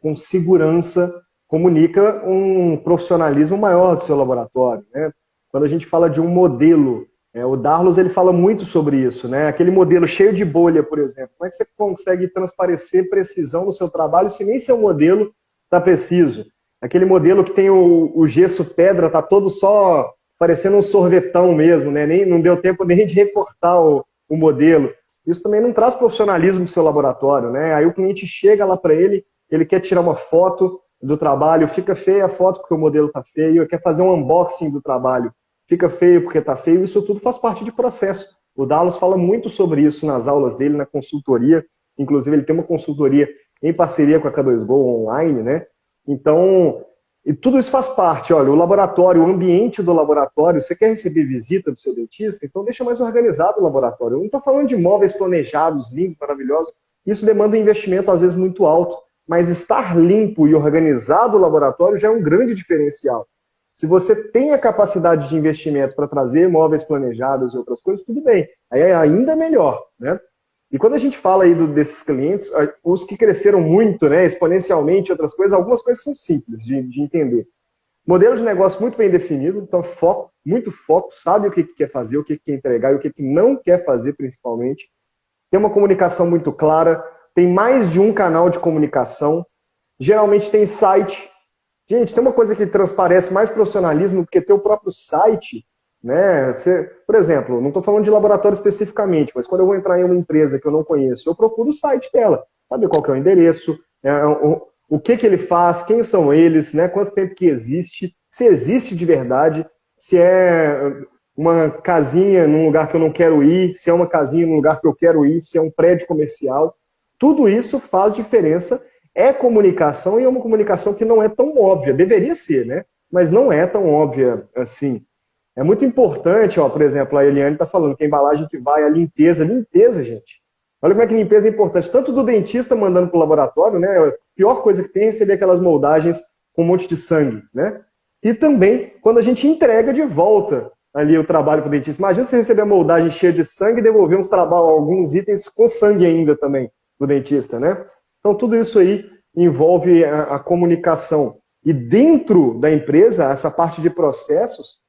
com segurança, comunica um profissionalismo maior do seu laboratório, né? Quando a gente fala de um modelo, o Darlos ele fala muito sobre isso, né? Aquele modelo cheio de bolha, por exemplo. Como é que você consegue transparecer precisão no seu trabalho se nem seu modelo está preciso? Aquele modelo que tem o gesso pedra, está todo só parecendo um sorvetão mesmo, né? Não deu tempo nem de recortar o modelo. Isso também não traz profissionalismo para o seu laboratório, né? Aí o cliente chega lá para ele quer tirar uma foto do trabalho, fica feia a foto porque o modelo está feio, quer fazer um unboxing do trabalho, fica feio porque está feio, isso tudo faz parte de processo. O Darlos fala muito sobre isso nas aulas dele, na consultoria, inclusive ele tem uma consultoria em parceria com a K2Go online, né? Então, e tudo isso faz parte, olha, o laboratório, o ambiente do laboratório, você quer receber visita do seu dentista? Então deixa mais organizado o laboratório. Eu não estou falando de móveis planejados, lindos, maravilhosos, isso demanda um investimento às vezes muito alto, mas estar limpo e organizado o laboratório já é um grande diferencial. Se você tem a capacidade de investimento para trazer móveis planejados e outras coisas, tudo bem, aí é ainda melhor, né? E quando a gente fala aí desses clientes, os que cresceram muito, né, exponencialmente, outras coisas, algumas coisas são simples de entender. Modelo de negócio muito bem definido, então foco, muito foco, sabe o que quer fazer, o que quer entregar e o que não quer fazer, principalmente. Tem uma comunicação muito clara, tem mais de um canal de comunicação, geralmente tem site. Gente, tem uma coisa que transparece mais profissionalismo do que ter o próprio site, né? Por exemplo, não estou falando de laboratório especificamente, mas quando eu vou entrar em uma empresa que eu não conheço, eu procuro o site dela, saber qual que é o endereço, o que ele faz, quem são eles, né? Quanto tempo que existe, se existe de verdade, se é uma casinha num lugar que eu não quero ir, se é uma casinha num lugar que eu quero ir, se é um prédio comercial. Tudo isso faz diferença, é comunicação e é uma comunicação que não é tão óbvia. Deveria ser, né? Mas não é tão óbvia assim. É muito importante, ó, por exemplo, a Eliane está falando que a embalagem que vai, a limpeza. Limpeza, gente. Olha como é que limpeza é importante. Tanto do dentista mandando para o laboratório, né? A pior coisa que tem é receber aquelas moldagens com um monte de sangue, né? E também quando a gente entrega de volta ali o trabalho para o dentista. Imagina você receber a moldagem cheia de sangue e devolver alguns itens com sangue ainda também do dentista, né? Então tudo isso aí envolve a comunicação. E dentro da empresa, essa parte de processos,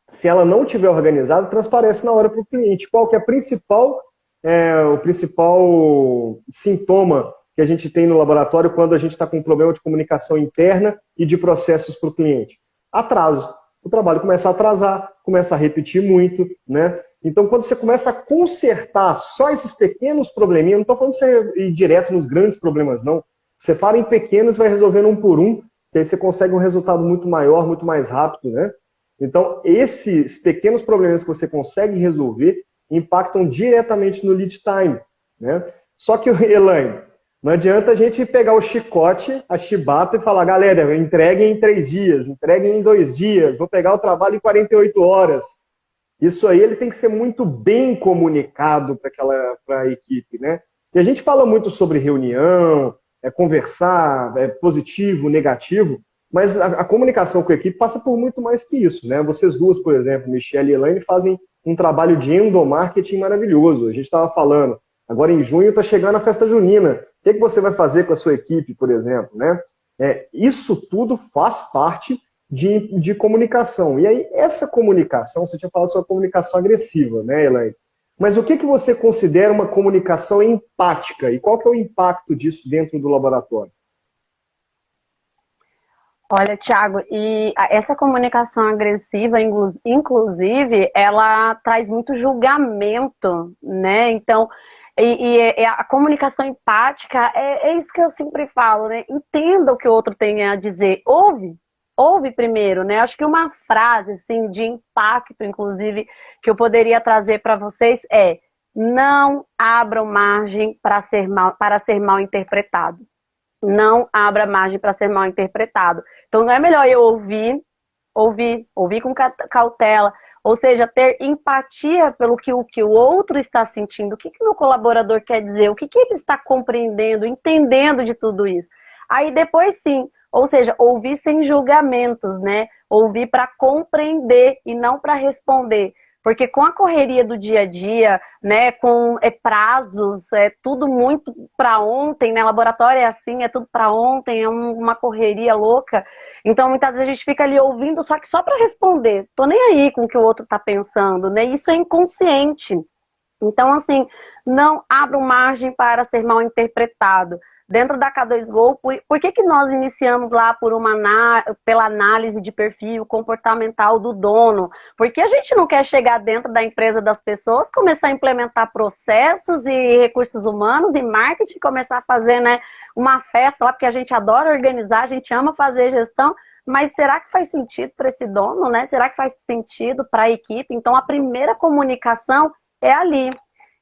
se ela não tiver organizada, transparece na hora para o cliente. Qual que é o principal sintoma que a gente tem no laboratório quando a gente está com um problema de comunicação interna e de processos para o cliente? Atraso. O trabalho começa a atrasar, começa a repetir muito, né? Então, quando você começa a consertar só esses pequenos probleminhas, não estou falando de você ir direto nos grandes problemas, não. Separa em pequenos, vai resolvendo um por um, que aí você consegue um resultado muito maior, muito mais rápido, né? Então, esses pequenos problemas que você consegue resolver impactam diretamente no lead time, né? Só que, Elaine, não adianta a gente pegar o chicote, a chibata e falar, galera, entreguem em 3 dias, entreguem em 2 dias, vou pegar o trabalho em 48 horas. Isso aí ele tem que ser muito bem comunicado para a equipe, né? E a gente fala muito sobre reunião, conversar, positivo, negativo, mas a comunicação com a equipe passa por muito mais que isso, né? Vocês duas, por exemplo, Michelle e Elaine, fazem um trabalho de endomarketing maravilhoso. A gente estava falando, agora em junho está chegando a festa junina. O que você vai fazer com a sua equipe, por exemplo, né? Isso tudo faz parte de comunicação. E aí, essa comunicação, você tinha falado sobre a comunicação agressiva, né, Elaine? Mas o que você considera uma comunicação empática? E qual que é o impacto disso dentro do laboratório?
Olha, Thiago, e essa comunicação agressiva, inclusive, ela traz muito julgamento, né? Então, a comunicação empática é isso que eu sempre falo, né? Entenda o que o outro tem a dizer. Ouve primeiro, né? Acho que uma frase, assim, de impacto, inclusive, que eu poderia trazer para vocês é: não abram margem para ser mal interpretado. Não abra margem para ser mal interpretado. Então, não é melhor eu ouvir com cautela, ou seja, ter empatia pelo que o outro está sentindo, o que o meu colaborador quer dizer, o que ele está compreendendo, entendendo de tudo isso. Aí depois sim, ou seja, ouvir sem julgamentos, né? Ouvir para compreender e não para responder. Porque com a correria do dia a dia, né, com prazos, tudo muito para ontem, né, laboratório é assim, é tudo para ontem, é uma correria louca. Então, muitas vezes a gente fica ali ouvindo só para responder. Tô nem aí com o que o outro tá pensando, né? Isso é inconsciente. Então, assim, não abram margem para ser mal interpretado. Dentro da K2Go, por que nós iniciamos lá pela análise de perfil comportamental do dono? Porque a gente não quer chegar dentro da empresa das pessoas, começar a implementar processos e recursos humanos e marketing, começar a fazer, né, uma festa lá, porque a gente adora organizar, a gente ama fazer gestão, mas será que faz sentido para esse dono, né? Será que faz sentido para a equipe? Então, a primeira comunicação é ali.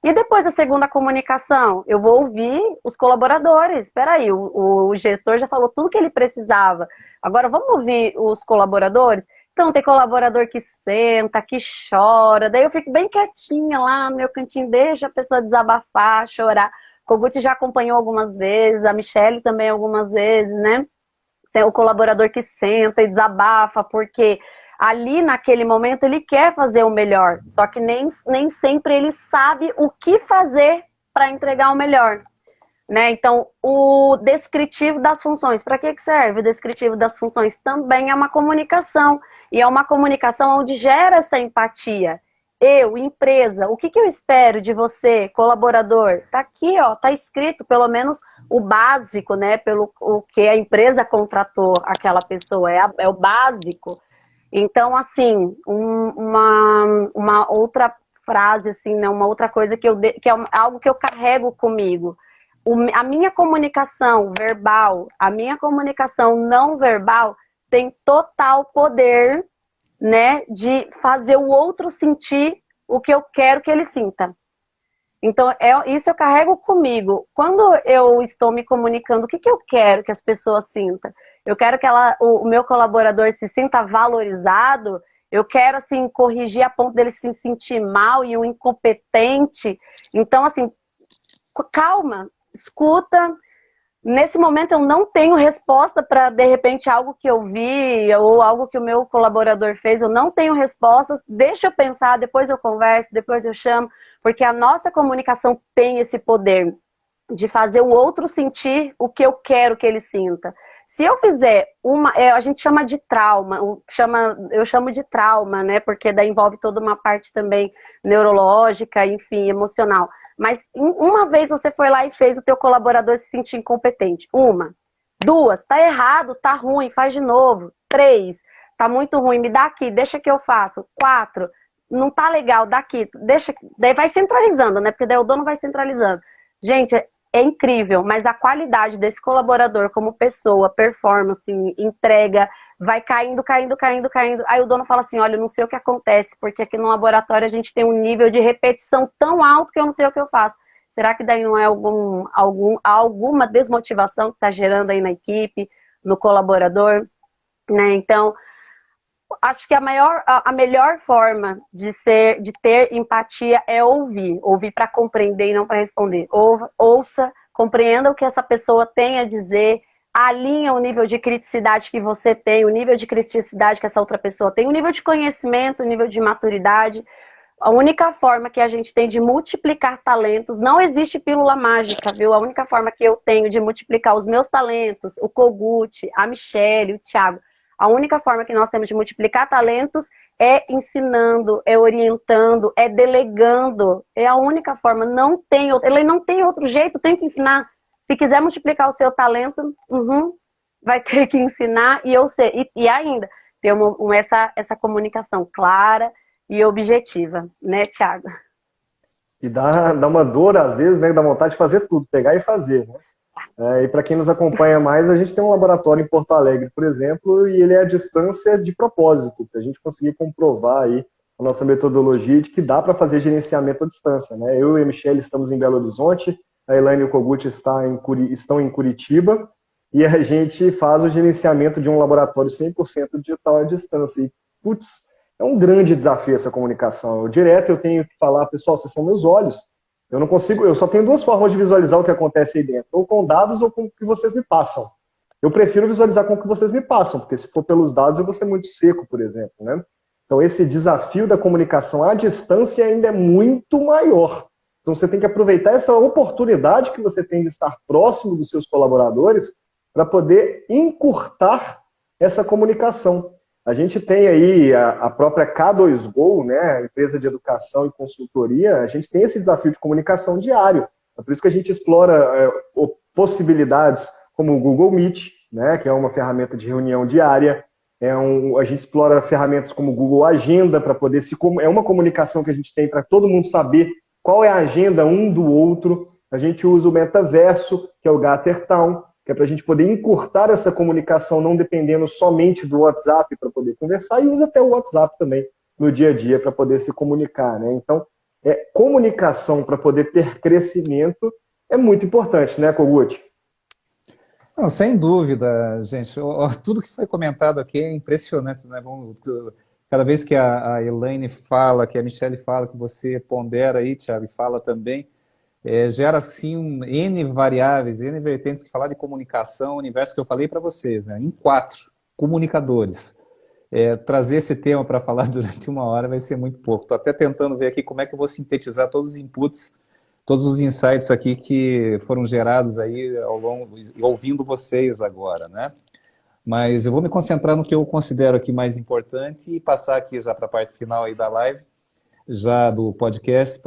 E depois da segunda comunicação, eu vou ouvir os colaboradores. Espera aí, o gestor já falou tudo que ele precisava. Agora vamos ouvir os colaboradores? Então tem colaborador que senta, que chora. Daí eu fico bem quietinha lá no meu cantinho, deixa a pessoa desabafar, chorar. O Kogut já acompanhou algumas vezes, a Michelle também algumas vezes, né? O colaborador que senta e desabafa, porque ali naquele momento ele quer fazer o melhor, só que nem sempre ele sabe o que fazer para entregar o melhor. Né? Então, o descritivo das funções, para que serve o descritivo das funções? Também é uma comunicação, e é uma comunicação onde gera essa empatia. Eu, empresa, o que eu espero de você, colaborador? Tá aqui, ó, tá escrito pelo menos o básico, né, pelo o que a empresa contratou aquela pessoa, é o básico. Então, assim, uma outra frase, assim, né, uma outra coisa que é algo que eu carrego comigo. A minha comunicação verbal, a minha comunicação não verbal tem total poder, né, de fazer o outro sentir o que eu quero que ele sinta. Então, isso eu carrego comigo. Quando eu estou me comunicando, o que eu quero que as pessoas sintam? Eu quero que o meu colaborador se sinta valorizado, eu quero, assim, corrigir a ponto dele se sentir mal e um incompetente. Então, assim, calma, escuta. Nesse momento eu não tenho resposta para, de repente, algo que eu vi ou algo que o meu colaborador fez, eu não tenho respostas, deixa eu pensar, depois eu converso, depois eu chamo, porque a nossa comunicação tem esse poder de fazer o outro sentir o que eu quero que ele sinta. Se eu fizer a gente chama de trauma, eu chamo de trauma, né, porque daí envolve toda uma parte também neurológica, enfim, emocional. Mas uma vez você foi lá e fez o teu colaborador se sentir incompetente. 1, 2, tá errado, tá ruim, faz de novo. 3, tá muito ruim, me dá aqui, deixa que eu faço. 4, não tá legal, dá aqui, deixa. Daí vai centralizando, né? Porque daí o dono vai centralizando. Gente, é incrível, mas a qualidade desse colaborador como pessoa, performance, entrega, vai caindo. Aí o dono fala assim, olha, eu não sei o que acontece, porque aqui no laboratório a gente tem um nível de repetição tão alto que eu não sei o que eu faço. Será que daí não é alguma desmotivação que está gerando aí na equipe, no colaborador? Né? Então, acho que a melhor forma de ter empatia é ouvir para compreender e não para responder. Ouça, compreenda o que essa pessoa tem a dizer, alinha o nível de criticidade que você tem, o nível de criticidade que essa outra pessoa tem, o nível de conhecimento, o nível de maturidade. A única forma que a gente tem de multiplicar talentos, não existe pílula mágica, viu? A única forma que eu tenho de multiplicar os meus talentos, o Kogut, a Michelle, o Thiago, a única forma que nós temos de multiplicar talentos é ensinando, é orientando, é delegando. É a única forma, ele não tem outro jeito, tem que ensinar. Se quiser multiplicar o seu talento, vai ter que ensinar e ainda ter essa comunicação clara e objetiva, né, Thiago?
E dá uma dor, às vezes, né? Dá vontade de fazer tudo, pegar e fazer, né? E para quem nos acompanha mais, a gente tem um laboratório em Porto Alegre, por exemplo, e ele é à distância de propósito, para a gente conseguir comprovar aí a nossa metodologia de que dá para fazer gerenciamento à distância, né? Eu e a Michelle estamos em Belo Horizonte, a Elaine e o Kogut estão em Curitiba, e a gente faz o gerenciamento de um laboratório 100% digital à distância. E, putz, é um grande desafio essa comunicação. Eu tenho que falar, pessoal, vocês são meus olhos. Eu não consigo, eu só tenho 2 formas de visualizar o que acontece aí dentro, ou com dados ou com o que vocês me passam. Eu prefiro visualizar com o que vocês me passam, porque se for pelos dados eu vou ser muito seco, por exemplo, né? Então esse desafio da comunicação à distância ainda é muito maior. Então você tem que aproveitar essa oportunidade que você tem de estar próximo dos seus colaboradores para poder encurtar essa comunicação. A gente tem aí a própria K2Go, né, a empresa de educação e consultoria, a gente tem esse desafio de comunicação diário. É por isso que a gente explora possibilidades como o Google Meet, né, que é uma ferramenta de reunião diária. A gente explora ferramentas como o Google Agenda para poder é uma comunicação que a gente tem para todo mundo saber qual é a agenda um do outro. A gente usa o metaverso, que é o Gathertown, que é para a gente poder encurtar essa comunicação, não dependendo somente do WhatsApp para poder conversar, e usa até o WhatsApp também no dia a dia para poder se comunicar, né? Então, comunicação para poder ter crescimento é muito importante, né, Kogut?
Não, sem dúvida, gente. Tudo que foi comentado aqui é impressionante, né? Cada vez que a Elaine fala, que a Michelle fala, que você pondera aí, Thiago, e fala também, gera, assim, N variáveis, N vertentes que falar de comunicação, o universo que eu falei para vocês, né? Em 4 comunicadores. Trazer esse tema para falar durante 1 hora vai ser muito pouco. Estou até tentando ver aqui como é que eu vou sintetizar todos os inputs, todos os insights aqui que foram gerados aí ao longo, ouvindo vocês agora, né? Mas eu vou me concentrar no que eu considero aqui mais importante e passar aqui já para a parte final aí da live, já do podcast,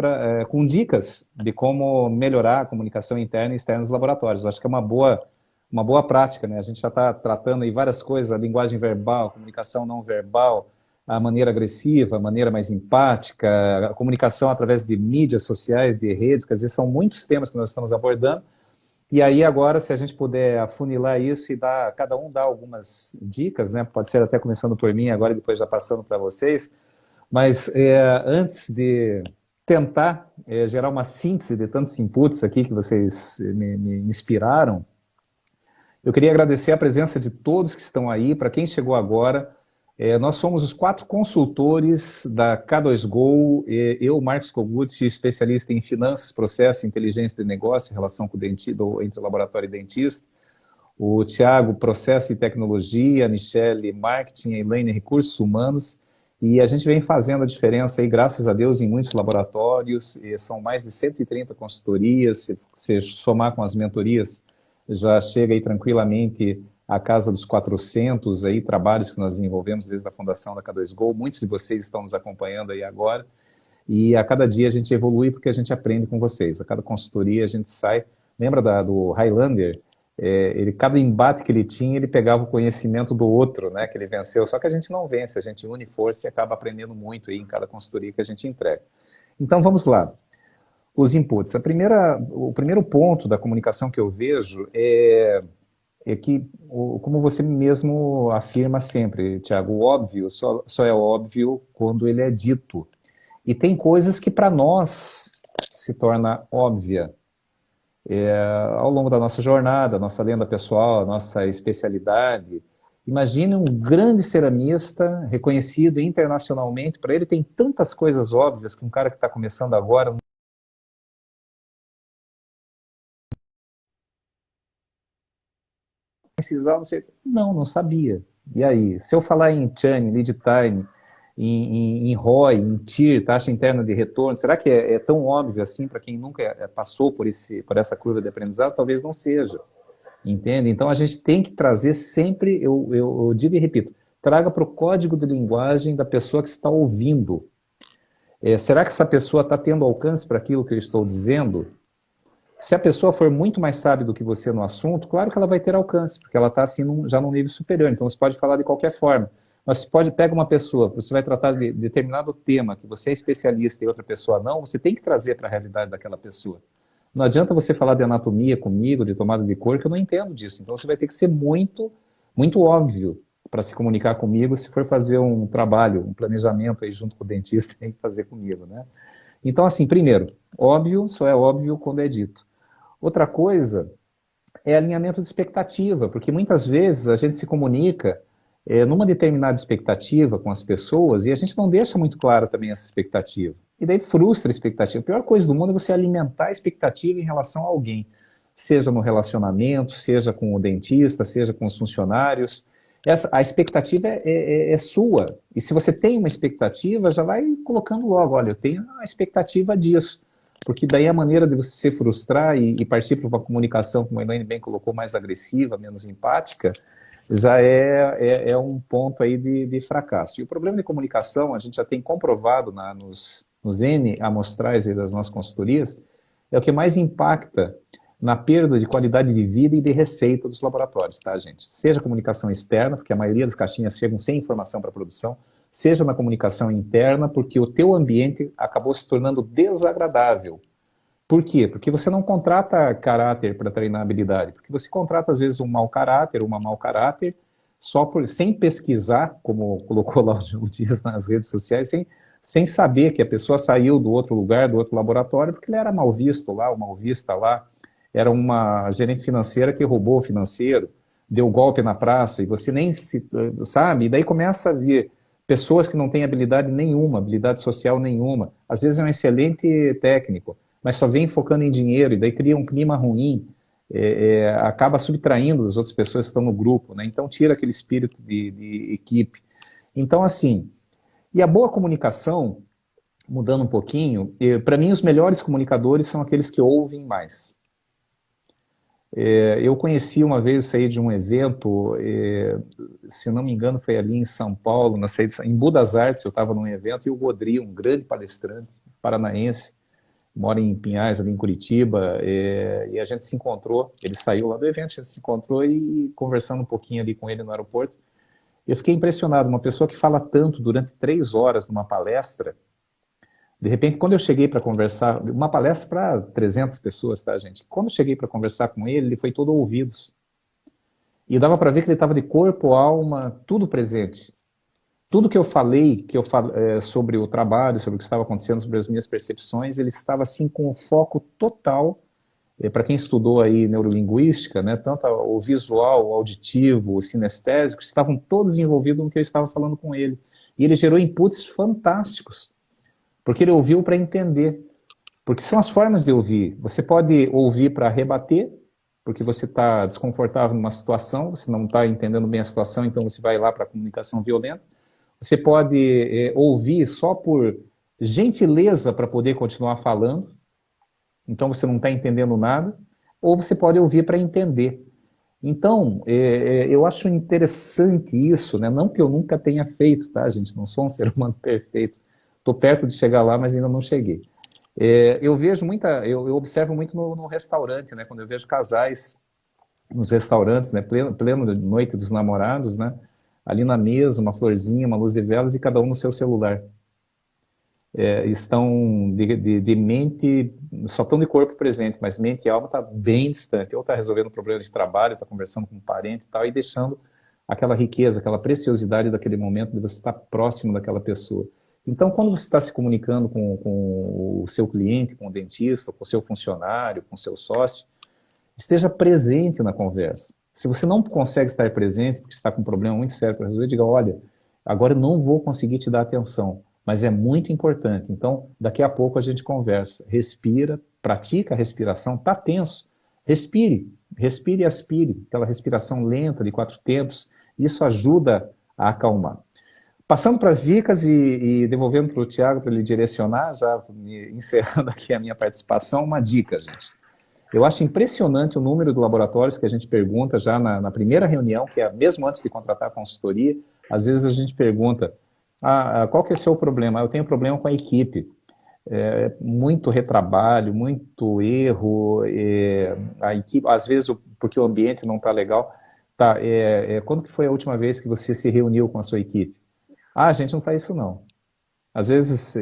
com dicas de como melhorar a comunicação interna e externa nos laboratórios. Eu acho que é uma boa prática, né? A gente já está tratando aí várias coisas, a linguagem verbal, a comunicação não verbal, a maneira agressiva, a maneira mais empática, a comunicação através de mídias sociais, de redes, quer dizer, são muitos temas que nós estamos abordando. E aí agora, se a gente puder afunilar isso e cada um dar algumas dicas, né? Pode ser até começando por mim agora e depois já passando para vocês, mas antes de tentar gerar uma síntese de tantos inputs aqui que vocês me inspiraram, eu queria agradecer a presença de todos que estão aí. Para quem chegou agora, nós somos os 4 consultores da K2Go, eu, Marcos Kogut, especialista em finanças, processo, inteligência de negócio, relação com entre laboratório e dentista, o Tiago, processo e tecnologia, a Michele, marketing, a Elaine, recursos humanos, e a gente vem fazendo a diferença aí, graças a Deus, em muitos laboratórios, são mais de 130 consultorias, se você somar com as mentorias, já chega aí tranquilamente a casa dos 400 aí, trabalhos que nós desenvolvemos desde a fundação da K2Go. Muitos de vocês estão nos acompanhando aí agora. E a cada dia a gente evolui porque a gente aprende com vocês. A cada consultoria a gente sai... Lembra do Highlander? Cada embate que ele tinha, ele pegava o conhecimento do outro, né, que ele venceu. Só que a gente não vence, a gente une força e acaba aprendendo muito aí em cada consultoria que a gente entrega. Então vamos lá. Os inputs. O primeiro ponto da comunicação que eu vejo é que, como você mesmo afirma sempre, Tiago, o óbvio só é óbvio quando ele é dito. E tem coisas que para nós se torna óbvia. Ao longo da nossa jornada, nossa lenda pessoal, nossa especialidade. Imagine um grande ceramista, reconhecido internacionalmente, para ele tem tantas coisas óbvias que um cara que está começando agora... precisar, não sabia. E aí, se eu falar em churn, lead time, em ROI, em TIR, taxa interna de retorno, será que é tão óbvio assim para quem nunca passou por essa curva de aprendizado? Talvez não seja, entende? Então a gente tem que trazer sempre, eu digo e repito, traga para o código de linguagem da pessoa que está ouvindo. Será que essa pessoa está tendo alcance para aquilo que eu estou dizendo? Se a pessoa for muito mais sábia do que você no assunto, claro que ela vai ter alcance, porque ela está assim, já num nível superior. Então você pode falar de qualquer forma. Mas você pega uma pessoa, você vai tratar de determinado tema, que você é especialista e outra pessoa não, você tem que trazer para a realidade daquela pessoa. Não adianta você falar de anatomia comigo, de tomada de cor, que eu não entendo disso. Então você vai ter que ser muito, muito óbvio para se comunicar comigo, se for fazer um trabalho, um planejamento aí junto com o dentista, tem que fazer comigo, né? Então, assim, primeiro, óbvio só é óbvio quando é dito. Outra coisa é alinhamento de expectativa, porque muitas vezes a gente se comunica numa determinada expectativa com as pessoas e a gente não deixa muito clara também essa expectativa. E daí frustra a expectativa. A pior coisa do mundo é você alimentar a expectativa em relação a alguém, seja no relacionamento, seja com o dentista, seja com os funcionários. A expectativa é sua. E se você tem uma expectativa, já vai colocando logo, olha, eu tenho a expectativa disso. Porque daí a maneira de você se frustrar e partir para uma comunicação, como a Elaine bem colocou, mais agressiva, menos empática, já é um ponto aí de fracasso. E o problema de comunicação, a gente já tem comprovado nos N amostrais aí das nossas consultorias, é o que mais impacta na perda de qualidade de vida e de receita dos laboratórios, tá, gente? Seja comunicação externa, porque a maioria das caixinhas chegam sem informação para a produção, seja na comunicação interna, porque o teu ambiente acabou se tornando desagradável. Por quê? Porque você não contrata caráter para treinar habilidade, porque você contrata, às vezes, um mau caráter, uma mau caráter, sem pesquisar, como colocou lá o Dias nas redes sociais, sem saber que a pessoa saiu do outro lugar, do outro laboratório, porque ele era mal visto lá, ou mal vista lá, era uma gerente financeira que roubou o financeiro, deu golpe na praça, e você nem sabe, e daí começa a vir pessoas que não têm habilidade nenhuma, habilidade social nenhuma, às vezes é um excelente técnico, mas só vem focando em dinheiro, e daí cria um clima ruim, acaba subtraindo as outras pessoas que estão no grupo, né? Então tira aquele espírito de equipe. Então, assim, e a boa comunicação, mudando um pouquinho, para mim os melhores comunicadores são aqueles que ouvem mais. Eu conheci uma vez, saí de um evento, se não me engano foi ali em São Paulo, em Budas Artes, eu estava num evento, e o Godri, um grande palestrante paranaense, mora em Pinhais, ali em Curitiba, e a gente se encontrou, ele saiu lá do evento, a gente se encontrou e conversando um pouquinho ali com ele no aeroporto, eu fiquei impressionado, uma pessoa que fala tanto durante 3 horas numa palestra. De repente, quando eu cheguei para conversar, uma palestra para 300 pessoas, tá, gente? Quando eu cheguei para conversar com ele, ele foi todo ouvidos. E dava para ver que ele estava de corpo, alma, tudo presente. Tudo que eu falei, sobre o trabalho, sobre o que estava acontecendo, sobre as minhas percepções, ele estava assim com o foco total. Para quem estudou aí neurolinguística, né, tanto o visual, o auditivo, o sinestésico, estavam todos envolvidos no que eu estava falando com ele. E ele gerou inputs fantásticos. Porque ele ouviu para entender. Porque são as formas de ouvir. Você pode ouvir para rebater, porque você está desconfortável numa situação, você não está entendendo bem a situação, então você vai lá para a comunicação violenta. Você pode ouvir só por gentileza para poder continuar falando, então você não está entendendo nada, ou você pode ouvir para entender. Então, eu acho interessante isso, né? Não que eu nunca tenha feito, tá, gente? Não sou um ser humano perfeito. Estou perto de chegar lá, mas ainda não cheguei. Eu vejo eu observo muito no restaurante, né? Quando eu vejo casais nos restaurantes, né? Pleno noite dos namorados, né? Ali na mesa, uma florzinha, uma luz de velas e cada um no seu celular. Estão de mente, só estão de corpo presente, mas mente e alma está bem distante. Ou está resolvendo problemas de trabalho, está conversando com um parente e tal, e deixando aquela riqueza, aquela preciosidade daquele momento de você estar próximo daquela pessoa. Então, quando você está se comunicando com o seu cliente, com o dentista, com o seu funcionário, com o seu sócio, esteja presente na conversa. Se você não consegue estar presente, porque está com um problema muito sério para resolver, diga, olha, agora eu não vou conseguir te dar atenção, mas é muito importante. Então, daqui a pouco a gente conversa. Respira, pratica a respiração, está tenso. Respire e aspire. Aquela respiração lenta de 4 tempos, isso ajuda a acalmar. Passando para as dicas e devolvendo para o Thiago para ele direcionar, já encerrando aqui a minha participação, uma dica, gente. Eu acho impressionante o número de laboratórios que a gente pergunta já na primeira reunião, que é mesmo antes de contratar a consultoria, às vezes a gente pergunta, qual que é o seu problema? Eu tenho problema com a equipe. Muito retrabalho, muito erro, a equipe, às vezes porque o ambiente não está legal. Tá, quando que foi a última vez que você se reuniu com a sua equipe? A gente não faz isso não. Às vezes,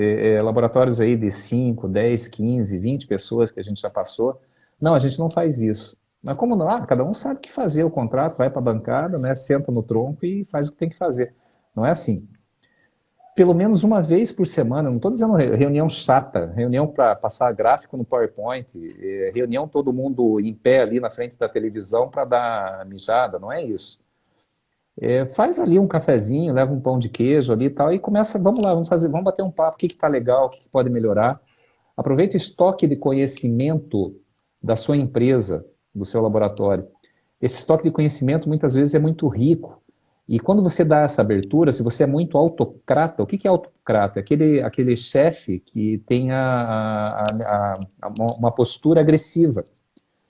laboratórios aí de 5, 10, 15, 20 pessoas que a gente já passou, não, a gente não faz isso. Mas como não? Cada um sabe o que fazer, o contrato, vai para a bancada, né, senta no tronco e faz o que tem que fazer. Não é assim. Pelo menos uma vez por semana, não estou dizendo reunião chata, reunião para passar gráfico no PowerPoint, reunião todo mundo em pé ali na frente da televisão para dar mijada, não é isso. Faz ali um cafezinho, leva um pão de queijo ali e tal, e começa, vamos lá, vamos bater um papo, o que está legal, o que pode melhorar. Aproveita o estoque de conhecimento da sua empresa, do seu laboratório. Esse estoque de conhecimento muitas vezes é muito rico, e quando você dá essa abertura, se você é muito autocrata, o que é autocrata? Aquele chefe que tem uma postura agressiva.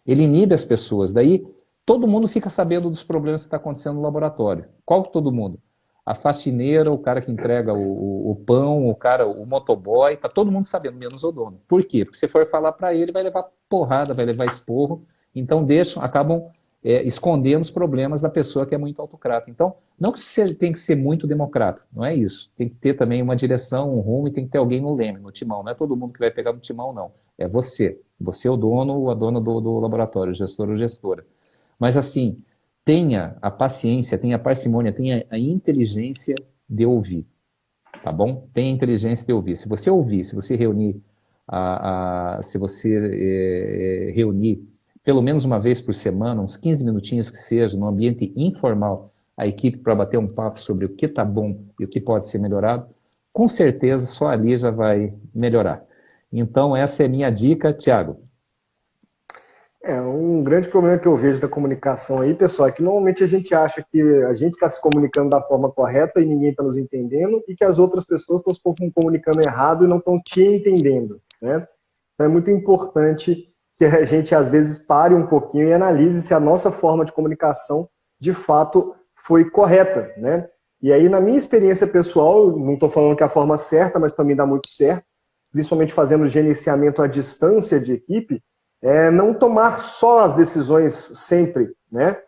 Ele inibe as pessoas, daí todo mundo fica sabendo dos problemas que está acontecendo no laboratório. Qual todo mundo? A faxineira, o cara que entrega o pão, o motoboy, está todo mundo sabendo, menos o dono. Por quê? Porque se for falar para ele, vai levar porrada, vai levar esporro. Então acabam escondendo os problemas da pessoa que é muito autocrata. Então, não que você tem que ser muito democrata, não é isso. Tem que ter também uma direção, um rumo, e tem que ter alguém no leme, no timão. Não é todo mundo que vai pegar no timão, não. É você. Você é o dono ou a dona do laboratório, o gestor ou gestora. Mas assim, tenha a paciência, tenha a parcimônia, tenha a inteligência de ouvir, tá bom? Tenha a inteligência de ouvir. Se você ouvir, se você reunir, reunir pelo menos uma vez por semana, uns 15 minutinhos que seja, num ambiente informal, a equipe para bater um papo sobre o que está bom e o que pode ser melhorado, com certeza só ali já vai melhorar. Então essa é a minha dica, Thiago.
Um grande problema que eu vejo da comunicação aí, pessoal, é que normalmente a gente acha que a gente está se comunicando da forma correta e ninguém está nos entendendo e que as outras pessoas estão se comunicando errado e não estão te entendendo, né? Então é muito importante que a gente, às vezes, pare um pouquinho e analise se a nossa forma de comunicação, de fato, foi correta, né? E aí, na minha experiência pessoal, não estou falando que é a forma certa, mas para mim dá muito certo, principalmente fazendo gerenciamento à distância de equipe, não tomar só as decisões sempre, né?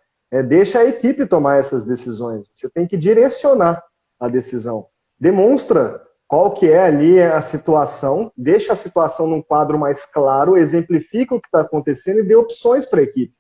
Deixa a equipe tomar essas decisões. Você tem que direcionar a decisão. Demonstra qual que é ali a situação, deixa a situação num quadro mais claro, exemplifica o que está acontecendo e dê opções para a equipe.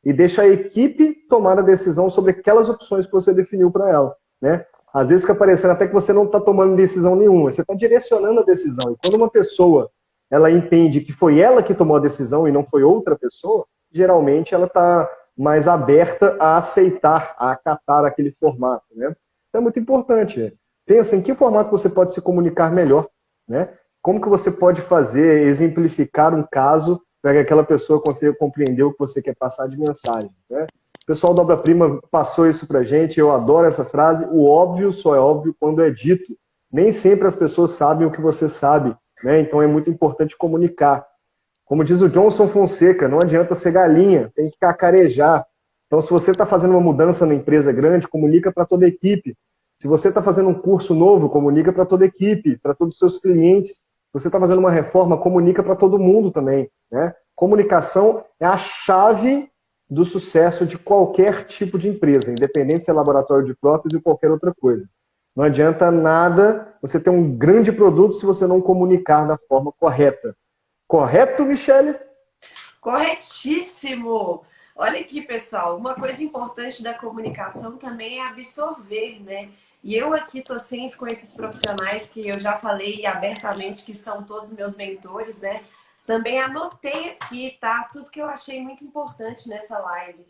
E deixa a equipe tomar a decisão sobre aquelas opções que você definiu para ela, né? Às vezes fica parecendo até que você não está tomando decisão nenhuma, você está direcionando a decisão. E quando uma pessoa ela entende que foi ela que tomou a decisão e não foi outra pessoa, geralmente ela está mais aberta a aceitar, a acatar aquele formato, né? Então é muito importante. Pensa em que formato você pode se comunicar melhor, né? Como que você pode fazer, exemplificar um caso para que aquela pessoa consiga compreender o que você quer passar de mensagem, né? O pessoal da Obra-Prima passou isso pra gente, eu adoro essa frase, o óbvio só é óbvio quando é dito. Nem sempre as pessoas sabem o que você sabe, né? Então é muito importante comunicar. Como diz o Johnson Fonseca, não adianta ser galinha, tem que cacarejar. Então, se você está fazendo uma mudança na empresa grande, comunica para toda a equipe. Se você está fazendo um curso novo, comunica para toda a equipe, para todos os seus clientes. Se você está fazendo uma reforma, comunica para todo mundo também, né? Comunicação é a chave do sucesso de qualquer tipo de empresa, independente se é laboratório de prótese ou qualquer outra coisa. Não adianta nada você ter um grande produto se você não comunicar da forma correta. Correto, Michele?
Corretíssimo! Olha aqui, pessoal, uma coisa importante da comunicação também é absorver, né? E eu aqui estou sempre com esses profissionais que eu já falei abertamente que são todos meus mentores, né? Também anotei aqui, tá? Tudo que eu achei muito importante nessa live.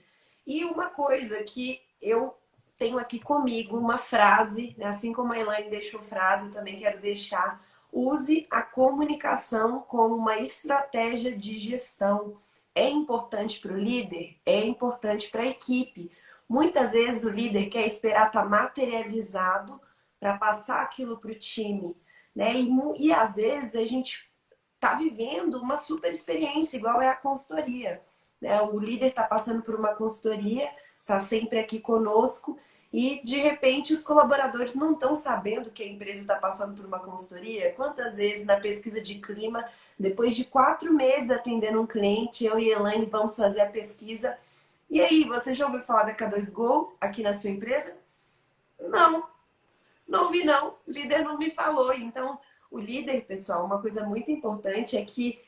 E uma coisa que eu tenho aqui comigo, uma frase, né? Assim como a Elaine deixou frase, eu também quero deixar. Use a comunicação como uma estratégia de gestão. É importante para o líder? É importante para a equipe. Muitas vezes o líder quer esperar estar materializado para passar aquilo para o time, né? E às vezes a gente está vivendo uma super experiência, igual é a consultoria, né? O líder está passando por uma consultoria, está sempre aqui conosco e, de repente, os colaboradores não estão sabendo que a empresa está passando por uma consultoria. Quantas vezes na pesquisa de clima, depois de 4 meses atendendo um cliente, eu e a Elaine vamos fazer a pesquisa. E aí, você já ouviu falar da K2Go aqui na sua empresa? Não, não vi não. O líder não me falou. Então, o líder, pessoal, uma coisa muito importante é que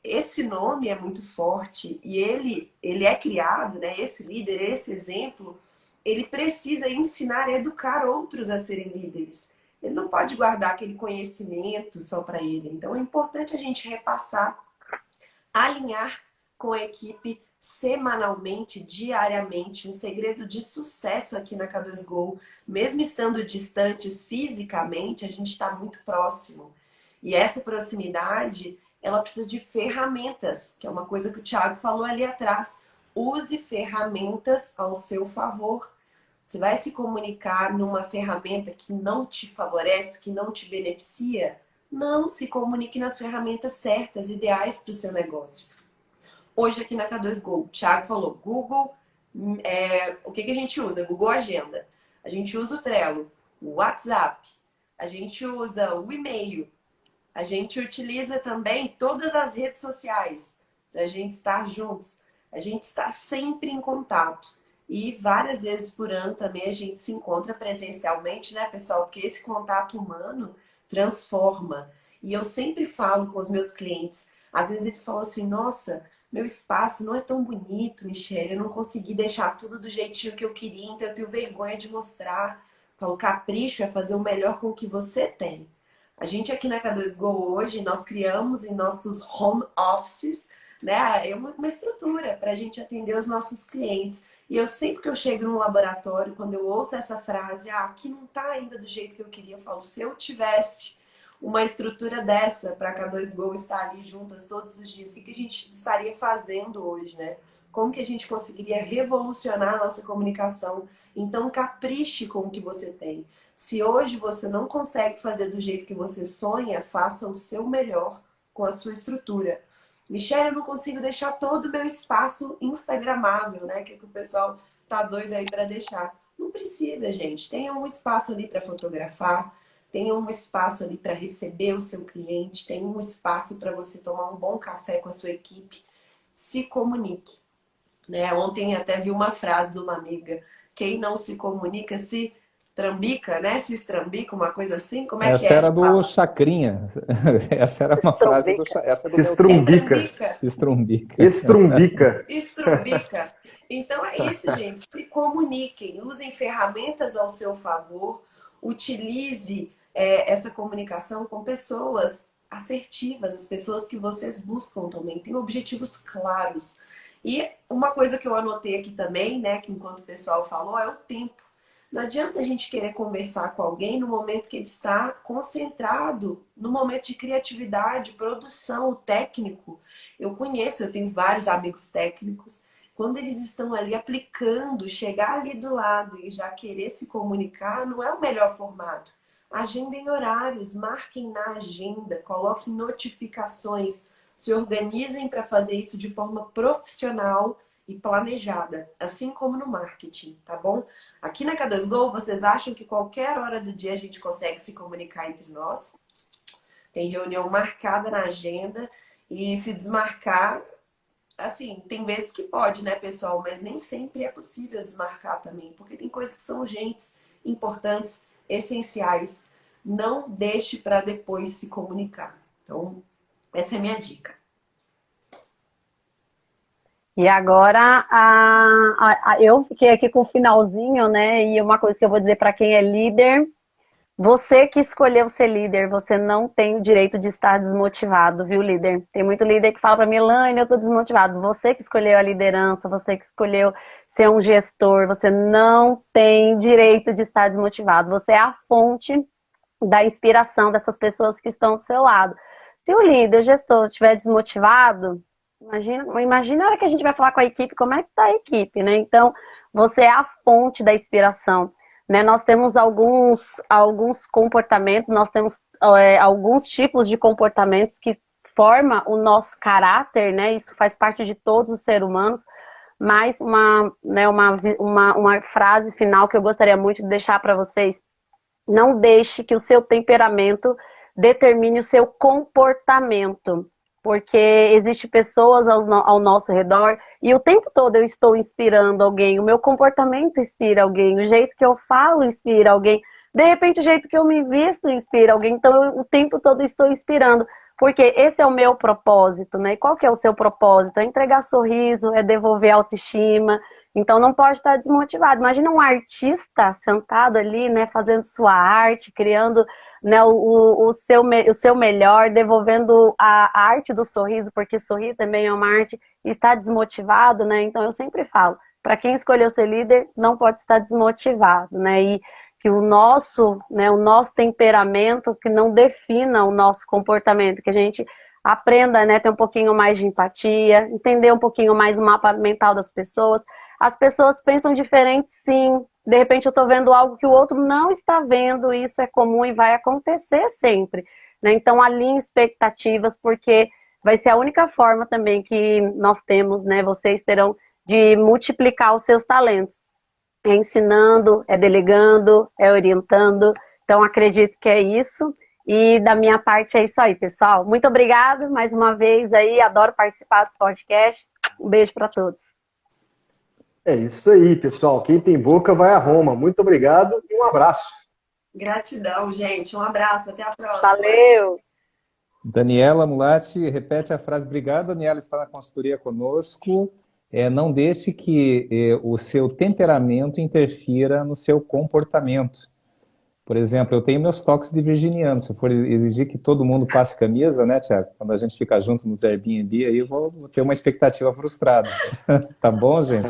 esse nome é muito forte e ele é criado, né? Esse líder, esse exemplo, ele precisa ensinar e educar outros a serem líderes. Ele não pode guardar aquele conhecimento só para ele. Então, é importante a gente repassar, alinhar com a equipe semanalmente, diariamente. Um segredo de sucesso aqui na K2Go, mesmo estando distantes fisicamente, a gente está muito próximo. E essa proximidade, ela precisa de ferramentas, que é uma coisa que o Thiago falou ali atrás. Use ferramentas ao seu favor. Você vai se comunicar numa ferramenta que não te favorece, que não te beneficia? Não, se comunique nas ferramentas certas, ideais para o seu negócio. Hoje aqui na K2Go, o Thiago falou Google, o que a gente usa? Google Agenda. A gente usa o Trello, o WhatsApp, a gente usa o e-mail, a gente utiliza também todas as redes sociais para a gente estar juntos. A gente está sempre em contato. E várias vezes por ano também a gente se encontra presencialmente, né, pessoal? Porque esse contato humano transforma. E eu sempre falo com os meus clientes, às vezes eles falam assim, nossa, meu espaço não é tão bonito, Michele, eu não consegui deixar tudo do jeitinho que eu queria, então eu tenho vergonha de mostrar. O capricho é fazer o melhor com o que você tem. A gente aqui na K2Go hoje, nós criamos em nossos home offices, né, uma estrutura para a gente atender os nossos clientes. E eu sempre que eu chego no laboratório, quando eu ouço essa frase, aqui não está ainda do jeito que eu queria, eu falo, se eu tivesse uma estrutura dessa para a K2Go estar ali juntas todos os dias? O que a gente estaria fazendo hoje, né? Como que a gente conseguiria revolucionar a nossa comunicação? Então, capriche com o que você tem. Se hoje você não consegue fazer do jeito que você sonha, faça o seu melhor com a sua estrutura. Michelle, eu não consigo deixar todo o meu espaço instagramável, né? Que o pessoal tá doido aí para deixar. Não precisa, gente. Tenha um espaço ali para fotografar, tenha um espaço ali para receber o seu cliente, tenha um espaço para você tomar um bom café com a sua equipe. Se comunique. Né? Ontem até vi uma frase de uma amiga: quem não se comunica se trambica, né? Se estrambica, uma coisa assim. Como é que
Essa
é
era
essa
do
fala?
Essa era uma frase do
Trombica.
essa é do
Se
meu tempo.
estrumbica.
Trambica?
Estrumbica.
Estrumbica.
Estrumbica. Então é isso, gente. Se comuniquem, usem ferramentas ao seu favor, utilize essa comunicação com pessoas assertivas, as pessoas que vocês buscam também, tenham objetivos claros. E uma coisa que eu anotei aqui também, né, que enquanto o pessoal falou, é o tempo. Não adianta a gente querer conversar com alguém no momento que ele está concentrado, no momento de criatividade, produção, técnico. Eu tenho vários amigos técnicos. Quando eles estão ali aplicando, chegar ali do lado e já querer se comunicar, não é o melhor formato. Agendem horários, marquem na agenda, coloquem notificações, se organizem para fazer isso de forma profissional e planejada, assim como no marketing, tá bom? Aqui na K2Go, vocês acham que qualquer hora do dia a gente consegue se comunicar entre nós? Tem reunião marcada na agenda e se desmarcar, assim, tem vezes que pode, né, pessoal? Mas nem sempre é possível desmarcar também, porque tem coisas que são urgentes, importantes, essenciais. Não deixe para depois se comunicar. Então, essa é a minha dica.
E agora eu fiquei aqui com o finalzinho, né? E uma coisa que eu vou dizer para quem é líder: você que escolheu ser líder, você não tem o direito de estar desmotivado, viu, líder? Tem muito líder que fala para mim: Elaine, eu tô desmotivado. Você que escolheu a liderança, você que escolheu ser um gestor, você não tem direito de estar desmotivado. Você é a fonte da inspiração dessas pessoas que estão do seu lado. Se o líder, o gestor, estiver desmotivado, imagina a hora que a gente vai falar com a equipe, como é que está a equipe, né? Então, você é a fonte da inspiração. Né? Nós temos alguns comportamentos, nós temos alguns tipos de comportamentos que formam o nosso caráter, né? Isso faz parte de todos os seres humanos, mas uma frase final que eu gostaria muito de deixar para vocês: não deixe que o seu temperamento determine o seu comportamento, porque existem pessoas ao nosso redor e o tempo todo eu estou inspirando alguém, o meu comportamento inspira alguém, o jeito que eu falo inspira alguém, de repente o jeito que eu me visto inspira alguém, então eu o tempo todo estou inspirando, porque esse é o meu propósito, né? E qual que é o seu propósito? É entregar sorriso, é devolver autoestima. Então não pode estar desmotivado. Imagina um artista sentado ali, né, fazendo sua arte, criando, né, o seu melhor, devolvendo a arte do sorriso, porque sorrir também é uma arte, e está desmotivado, né? Então eu sempre falo, para quem escolheu ser líder, não pode estar desmotivado, né? E que o nosso temperamento que não defina o nosso comportamento, que a gente aprenda, né, ter um pouquinho mais de empatia, entender um pouquinho mais o mapa mental das pessoas. As pessoas pensam diferente, sim. De repente eu estou vendo algo que o outro não está vendo, e isso é comum e vai acontecer sempre, né? Então alinhe expectativas, porque vai ser a única forma também que nós temos, né? Vocês terão de multiplicar os seus talentos. É ensinando, é delegando, é orientando. Então acredito que é isso. E da minha parte é isso aí, pessoal. Muito obrigada mais uma vez aí. Adoro participar do podcast. Um beijo para todos.
É isso aí, pessoal. Quem tem boca vai a Roma. Muito obrigado e um abraço.
Gratidão, gente. Um abraço. Até a próxima.
Valeu!
Daniela Mulatti, repete a frase. Obrigado, Daniela, está na consultoria conosco. Não deixe que o seu temperamento interfira no seu comportamento. Por exemplo, eu tenho meus toques de virginiano. Se eu for exigir que todo mundo passe camisa, né, Tiago? Quando a gente fica junto nos Airbnb, aí eu vou ter uma expectativa frustrada. Tá bom, gente?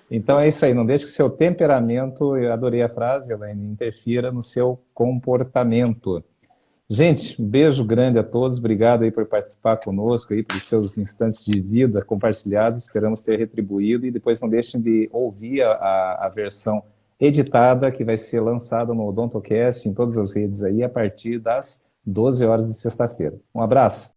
Então é isso aí. Não deixe que o seu temperamento, eu adorei a frase, Elaine, interfira no seu comportamento. Gente, um beijo grande a todos. Obrigado aí por participar conosco, aí, pelos seus instantes de vida compartilhados. Esperamos ter retribuído. E depois não deixem de ouvir a versão editada que vai ser lançada no Odontocast em todas as redes aí a partir das 12 horas de sexta-feira. Um abraço.